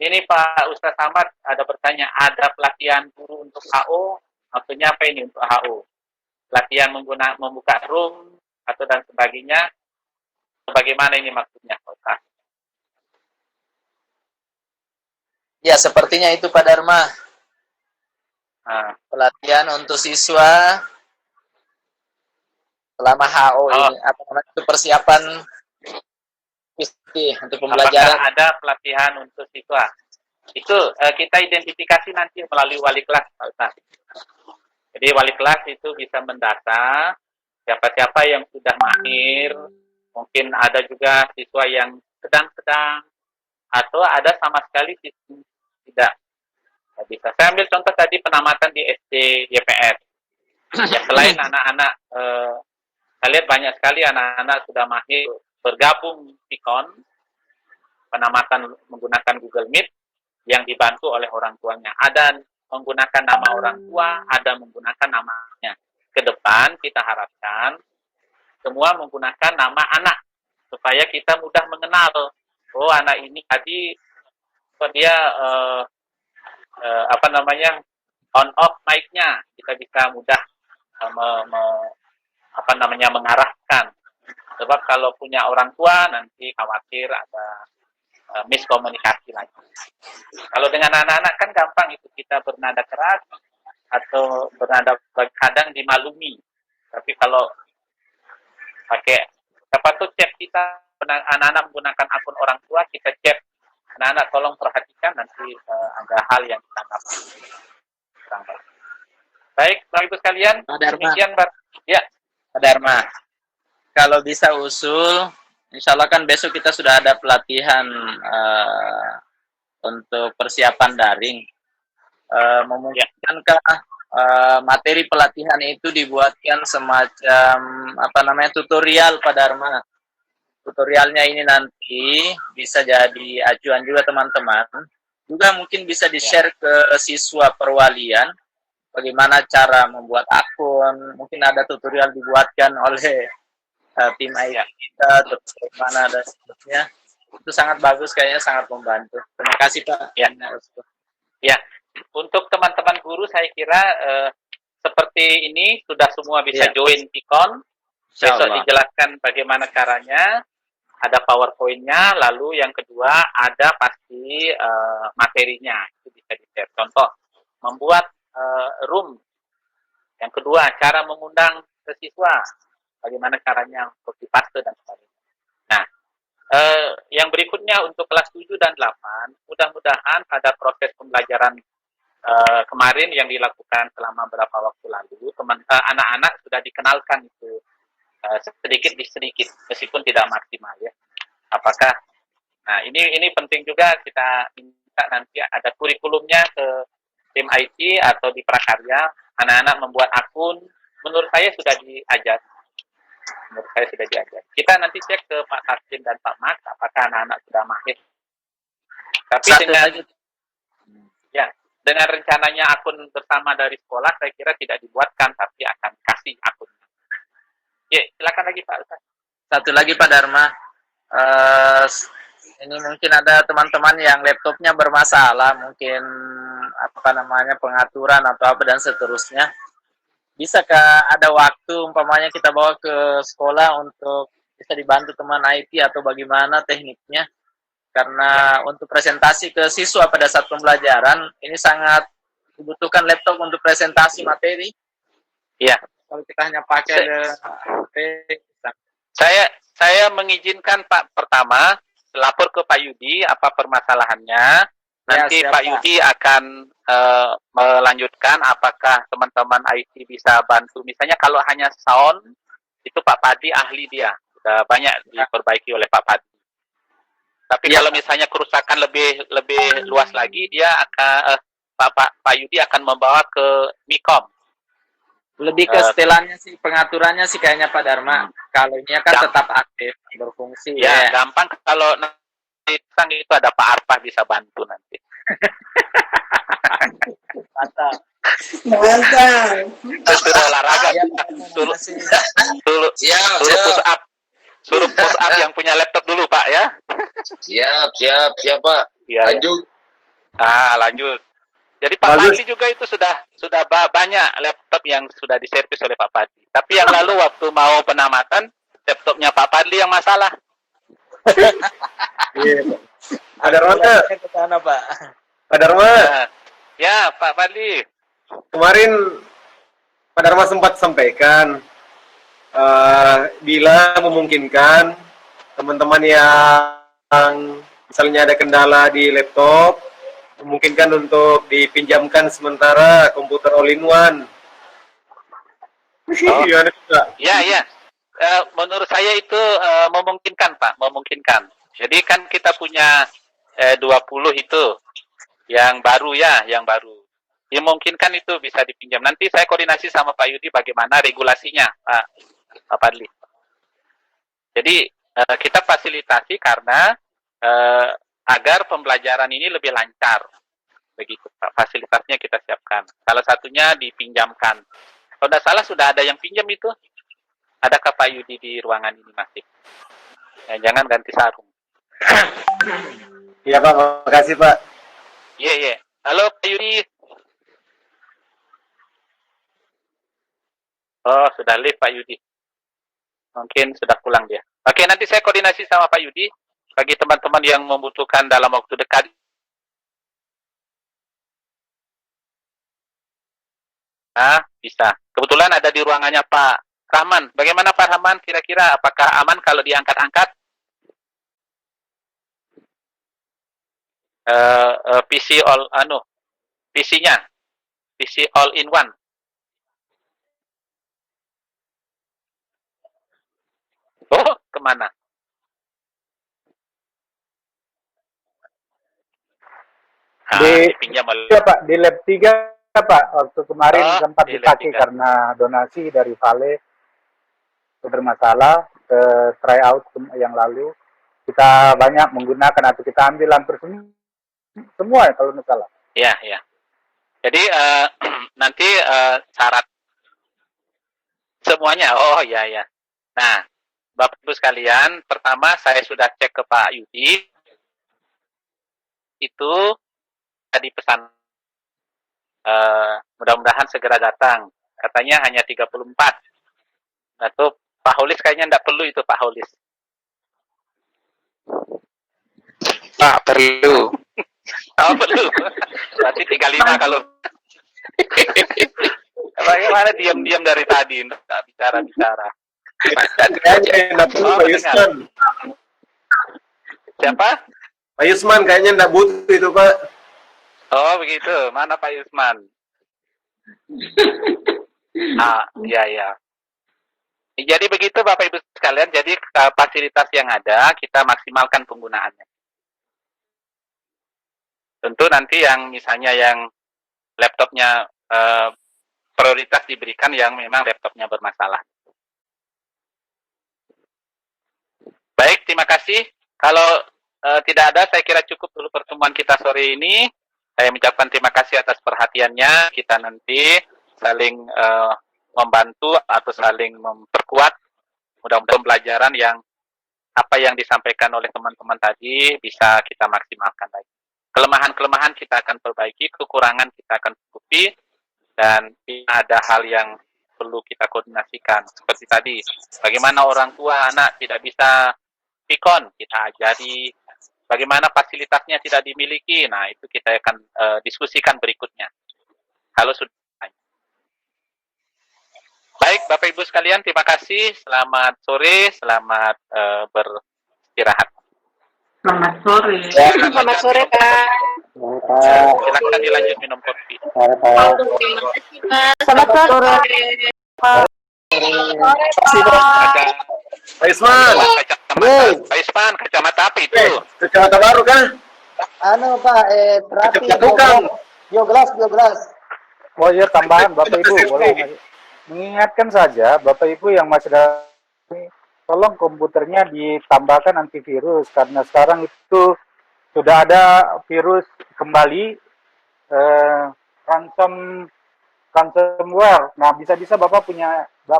ini Pak Ustaz Ahmad ada bertanya, ada pelatihan guru untuk HO, maksudnya apa ini untuk HO? Pelatihan membuka room atau dan sebagainya, bagaimana ini maksudnya Pak Ustaz? Ya, sepertinya itu Pak Dharma. Pelatihan untuk siswa selama HO ini, apa namanya itu persiapan untuk pembelajaran. Apakah ada pelatihan untuk siswa? Itu kita identifikasi nanti melalui wali kelas, Pak Ustaz. Jadi wali kelas itu bisa mendata siapa-siapa yang sudah mahir, mungkin ada juga siswa yang sedang-sedang, atau ada sama sekali siswa tidak. Ya, bisa. Saya ambil contoh tadi penamatan di SD YPS. Ya, selain anak-anak, saya lihat banyak sekali anak-anak sudah mahir bergabung Tikon, penamatan menggunakan Google Meet, yang dibantu oleh orang tuanya. Ada menggunakan nama orang tua, ada menggunakan namanya. Ke depan kita harapkan semua menggunakan nama anak supaya kita mudah mengenal. Oh, anak ini tadi dia on off mic-nya, kita bisa mudah mengarahkan. Sebab kalau punya orang tua nanti khawatir ada miskomunikasi lagi. Kalau dengan anak-anak kan gampang itu, kita bernada keras atau bernada kadang dimaklumi. Tapi kalau pakai apa tuh chat kita, anak-anak menggunakan akun orang tua, kita chat anak-anak tolong perhatikan nanti ada hal yang ditangkap. Baik, Bapak Ibu sekalian, demikian Pak. Ya, Pak Dharma, kalau bisa usul, insya Allah kan besok kita sudah ada pelatihan untuk persiapan daring. Memungkinkankah materi pelatihan itu dibuatkan semacam tutorial, Pak Dharma? Tutorialnya ini nanti bisa jadi acuan juga teman-teman. Juga mungkin bisa di-share ke siswa perwalian bagaimana cara membuat akun. Mungkin ada tutorial dibuatkan oleh tim IT kita, terus bagaimana dan seterusnya. Itu sangat bagus, kayaknya sangat membantu. Terima kasih Pak. Ya, untuk teman-teman guru saya kira seperti ini sudah semua bisa join Tikon. Besok dijelaskan bagaimana caranya, ada PowerPoint-nya, lalu yang kedua ada pasti materinya, itu bisa di-share. Contoh, membuat room. Yang kedua, cara mengundang siswa, bagaimana caranya copy paste dan sebagainya. Nah, yang berikutnya untuk kelas 7 dan 8, mudah-mudahan pada proses pembelajaran kemarin yang dilakukan selama beberapa waktu lalu, anak-anak sudah dikenalkan itu sedikit demi sedikit, meskipun tidak maksimal ya. Apakah? Nah, ini penting juga, kita minta nanti ada kurikulumnya ke tim IT atau di prakarya, anak-anak membuat akun. Menurut saya sudah diajar. Kita nanti cek ke Pak Taslim dan Pak Mas, apakah anak-anak sudah mahir. Tapi dengan rencananya akun bersama dari sekolah, saya kira tidak dibuatkan, tapi akan kasih akun. Ya, silakan lagi Pak Ustaz. Satu lagi Pak Dharma, ini mungkin ada teman-teman yang laptopnya bermasalah, mungkin pengaturan atau apa dan seterusnya. Bisakah ada waktu umpamanya kita bawa ke sekolah untuk bisa dibantu teman IT atau bagaimana tekniknya? Karena untuk presentasi ke siswa pada saat pembelajaran ini sangat dibutuhkan laptop untuk presentasi materi. Iya. Kalau kita hanya pakai saya mengizinkan Pak pertama lapor ke Pak Yudi apa permasalahannya. Nanti Pak Yudi akan melanjutkan apakah teman-teman IT bisa bantu. Misalnya kalau hanya sound itu Pak Padi ahli dia. Sudah banyak diperbaiki oleh Pak Padi. Tapi kalau misalnya kerusakan lebih luas lagi, dia akan Pak Yudi akan membawa ke Mikom. Lebih ke setelannya sih, pengaturannya sih kayaknya Pak Dharma. Kalau ini kan tetap aktif, berfungsi. Ya, gampang kalau nanti itu ada Pak Arfah bisa bantu nanti. Mantap. Suruh olahraga. Suruh push up yang punya laptop dulu Pak ya. Siap Pak. Ya, lanjut. Lanjut. Jadi Pak Padli juga itu sudah banyak laptop yang sudah diservis oleh Pak Padli. Tapi yang lalu waktu mau penamatan, laptopnya Pak Padli yang masalah. Ada Dharma. Pak. Pak Dharma. Ya, Pak Padli. Kemarin Pak Dharma sempat sampaikan bila memungkinkan teman-teman yang misalnya ada kendala di laptop, memungkinkan untuk dipinjamkan sementara komputer all-in-one. Oh. Gimana Pak? Ya. Menurut saya itu memungkinkan, Pak, memungkinkan. Jadi kan kita punya 20 itu yang baru ya, yang baru. Dimungkinkan itu bisa dipinjam. Nanti saya koordinasi sama Pak Yudi bagaimana regulasinya, Pak Padli. Jadi kita fasilitasi karena agar pembelajaran ini lebih lancar. Begitu, Pak. Fasilitasnya kita siapkan. Salah satunya dipinjamkan. Kalau tidak salah sudah ada yang pinjam itu. Adakah Pak Yudi di ruangan ini masih? Ya, jangan ganti sarung. Iya Pak, makasih Pak. Iya. Halo Pak Yudi. Oh, sudah live Pak Yudi. Mungkin sudah pulang dia. Oke, nanti saya koordinasi sama Pak Yudi. Bagi teman-teman yang membutuhkan dalam waktu dekat. Nah, bisa. Kebetulan ada di ruangannya Pak Rahman. Bagaimana Pak Rahman? Kira-kira apakah aman kalau diangkat-angkat? PC PC-nya, PC all in one. Oh, kemana? Dipinjam oleh Pak, di lab 3 Pak, waktu kemarin sempat di lab dipakai 3. karena donasi dari Vale bermasalah ke tryout yang lalu. Kita banyak menggunakan atau kita ambil hampir semua ya kalau nggak salah. Iya. Jadi nanti syarat semuanya. Oh iya. Nah, Bapak Ibu sekalian, pertama saya sudah cek ke Pak Yudi. Itu tadi pesan mudah-mudahan segera datang. Katanya hanya 34. Nah, tuh Pak Holis kayaknya enggak perlu itu Pak Holis. Pak, perlu. Oh, perlu. Berarti 35 kalau. Bagaimana diam-diam dari tadi, enggak bicara-bicara. Kayaknya enggak perlu Pak Yusman. Siapa? Pak Yusman kayaknya enggak butuh itu Pak. Oh, begitu. Mana Pak Yusman? Iya. Jadi begitu Bapak Ibu sekalian, jadi fasilitas yang ada kita maksimalkan penggunaannya. Tentu nanti yang misalnya yang laptopnya prioritas diberikan yang memang laptopnya bermasalah. Baik, terima kasih. Kalau tidak ada, saya kira cukup dulu pertemuan kita sore ini. Saya mengucapkan terima kasih atas perhatiannya. Kita nanti saling membantu atau saling memperkuat. Mudah-mudahan pembelajaran yang apa yang disampaikan oleh teman-teman tadi bisa kita maksimalkan lagi. Kelemahan-kelemahan kita akan perbaiki, kekurangan kita akan tutupi, dan ada hal yang perlu kita koordinasikan. Seperti tadi, bagaimana orang tua anak tidak bisa pikon, kita ajari. Bagaimana fasilitasnya tidak dimiliki, nah itu kita akan diskusikan berikutnya. Kalau sudah. Baik, Bapak Ibu sekalian, terima kasih. Selamat sore, selamat beristirahat. Selamat sore. Selamat sore, Pak. Silakan dilanjut minum kopi. Selamat sore. Pak Yusman. Pak Isman, kacamata apa itu? Kacamata baru kan? Anu Pak, terapi Bukan. biogas. Oh iya, tambahan Bapak Ibu, boleh mengingatkan saja Bapak Ibu yang masih ada, tolong komputernya ditambahkan antivirus karena sekarang itu sudah ada virus kembali ransomware. Nah, bisa-bisa Bapak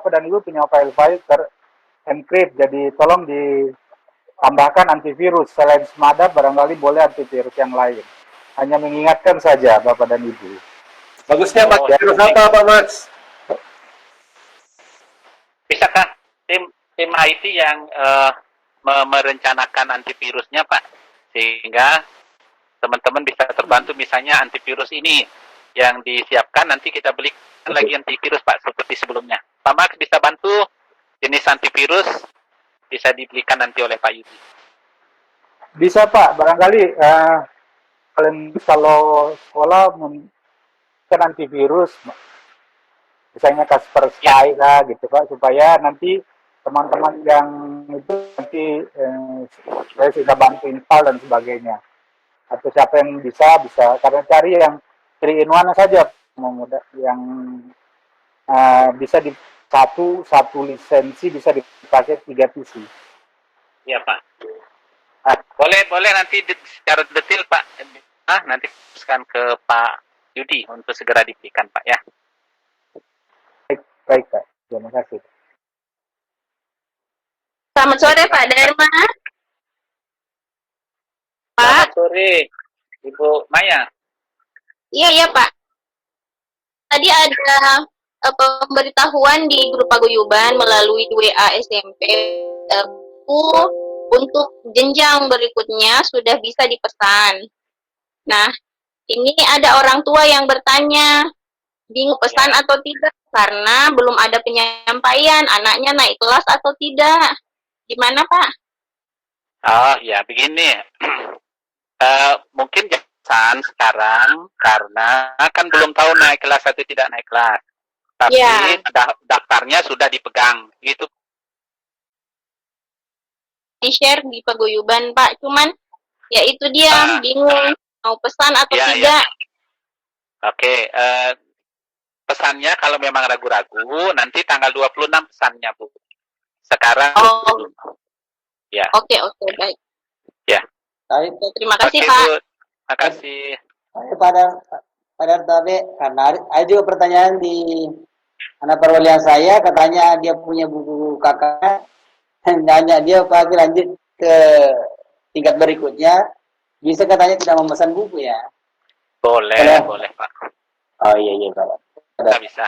dan Ibu punya file-file ter-encrypt, jadi tolong ditambahkan antivirus. Selain Smada, barangkali boleh antivirus yang lain. Hanya mengingatkan saja Bapak dan Ibu. Bagusnya Pak, virus apa Pak Max? Bisakah tim IT yang merencanakan antivirusnya, Pak? Sehingga teman-teman bisa terbantu, misalnya antivirus ini yang disiapkan, nanti kita belikan lagi antivirus, Pak, seperti sebelumnya. Pak Max bisa bantu jenis antivirus, bisa dibelikan nanti oleh Pak Yudi. Bisa Pak, barangkali kalian kalau sekolah kan antivirus, misalnya Kasper Sky lah gitu Pak, supaya nanti teman-teman yang itu nanti saya sudah bantu install dan sebagainya. Atau siapa yang bisa karena cari yang 3 in 1 saja yang bisa di satu lisensi bisa dipakai 3 PC. Iya Pak. Boleh nanti secara detail Pak. Nanti teruskan ke Pak Yudi untuk segera diberikan Pak ya. Baik Pak, terima kasih. Selamat sore Pak Dharma. Selamat sore Ibu Maya. Iya Pak. Tadi ada pemberitahuan di grup paguyuban melalui WA SMP untuk jenjang berikutnya sudah bisa dipesan. Nah, ini ada orang tua yang bertanya, bingung pesan atau tidak karena belum ada penyampaian anaknya naik kelas atau tidak. Gimana Pak? Oh ya begini, mungkin jangan sekarang karena kan belum tahu naik kelas atau tidak naik kelas. Tapi daftarnya sudah dipegang, gitu. Di-share di paguyuban Pak, cuman ya itu dia bingung mau pesan atau tidak. Oke, pesannya kalau memang ragu-ragu nanti tanggal 26 pesannya Bu. Sekarang belum. Ya. Oke, baik. Ya. Baik, terima kasih Pak. Terima kasih. Pada Tabe, karena ada juga pertanyaan di anak perwalian saya, katanya dia punya buku kakak, nanya dia pagi lanjut ke tingkat berikutnya, bisa katanya tidak memesan buku ya? Boleh Pak. Oh iya Pak. Bisa.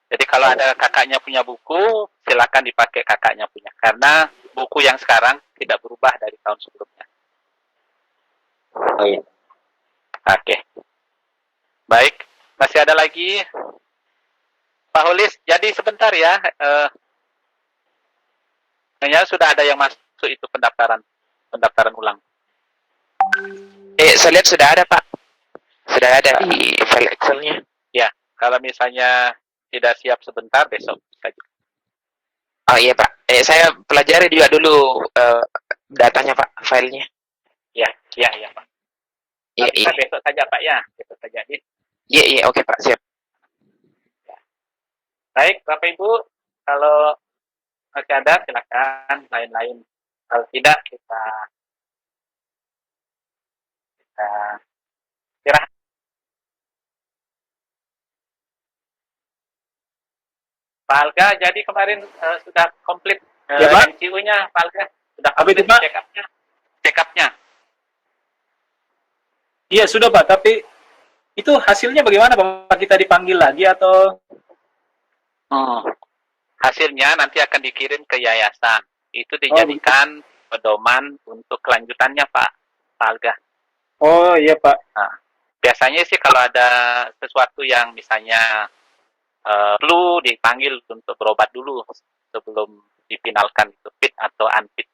Jadi kalau ada kakaknya punya buku, silakan dipakai kakaknya punya. Karena buku yang sekarang tidak berubah dari tahun sebelumnya. Oh iya. Oke. Baik, masih ada lagi Pak Holis. Jadi sebentar ya. Sudah ada yang masuk itu pendaftaran ulang. Saya lihat sudah ada Pak. Sudah ada di file Excel-nya. Ya, kalau misalnya tidak siap sebentar, besok saja. Oh iya Pak. Saya pelajari juga dulu datanya Pak, filenya. Ya Pak. Iya. Besok saja Pak ya. Besok saja. Iya, oke Pak, siap. Baik, Bapak Ibu, kalau masih ada silakan, lain-lain. Kalau tidak kita istirahat. Pak Alga, jadi kemarin sudah komplit MCU-nya, Pak Alga. Sudah komplit check-up-nya. Iya, sudah Pak, tapi itu hasilnya bagaimana Pak? Kita dipanggil lagi atau? Hasilnya nanti akan dikirim ke yayasan. Itu dijadikan pedoman untuk kelanjutannya Pak Alga. Oh iya Pak. Nah, biasanya sih kalau ada sesuatu yang misalnya perlu dipanggil untuk berobat dulu sebelum difinalkan itu fit atau unfit.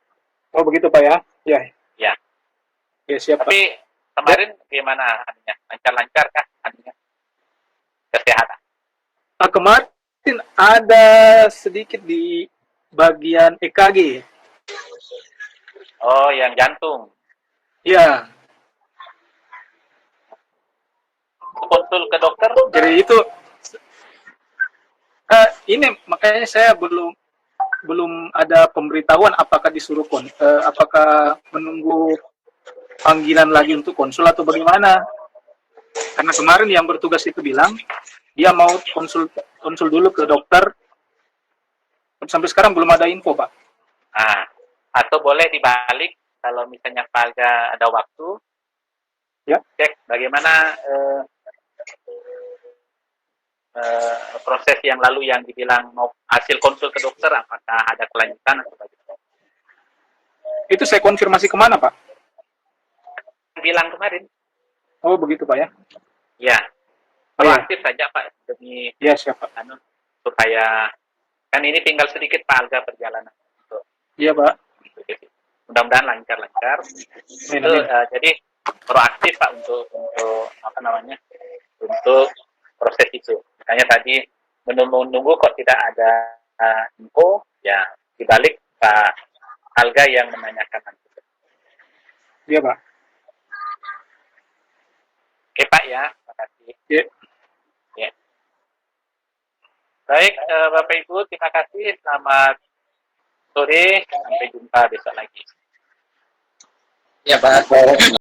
Oh begitu Pak ya? Ya. Ya siap. Tapi kemarin gimana aninya? Lancar-lancar kah aninya? Kesehatan? Kemarin ada sedikit di bagian EKG. Oh, yang jantung. Ya. Konsul ke dokter? Jadi itu ini makanya saya belum ada pemberitahuan apakah disuruh apakah menunggu panggilan lagi untuk konsul atau bagaimana. Karena kemarin yang bertugas itu bilang dia mau konsul dulu ke dokter. Sampai sekarang belum ada info, Pak. Atau boleh dibalik kalau misalnya Pak Alga ada waktu. Ya. Cek bagaimana proses yang lalu yang dibilang mau hasil konsul ke dokter, apakah ada kelanjutan atau bagaimana? Itu saya konfirmasi kemana, Pak? Bilang kemarin. Oh, begitu, Pak ya? Ya. Proaktif saja, Pak, demi siapa? Supaya kan ini tinggal sedikit Pak Alga perjalanan. Iya, Pak. mudah-mudahan lancar-lancar. Itu jadi proaktif Pak untuk apa namanya, untuk proses itu. Makanya tadi menunggu kok tidak ada info, ya dibalik Pak Alga yang menanyakan nanti. Iya Pak. Oke Pak ya, terima kasih. Iya. Ya. Baik Bapak Ibu, terima kasih. Selamat sore, sampai jumpa besok lagi. Ya Pak.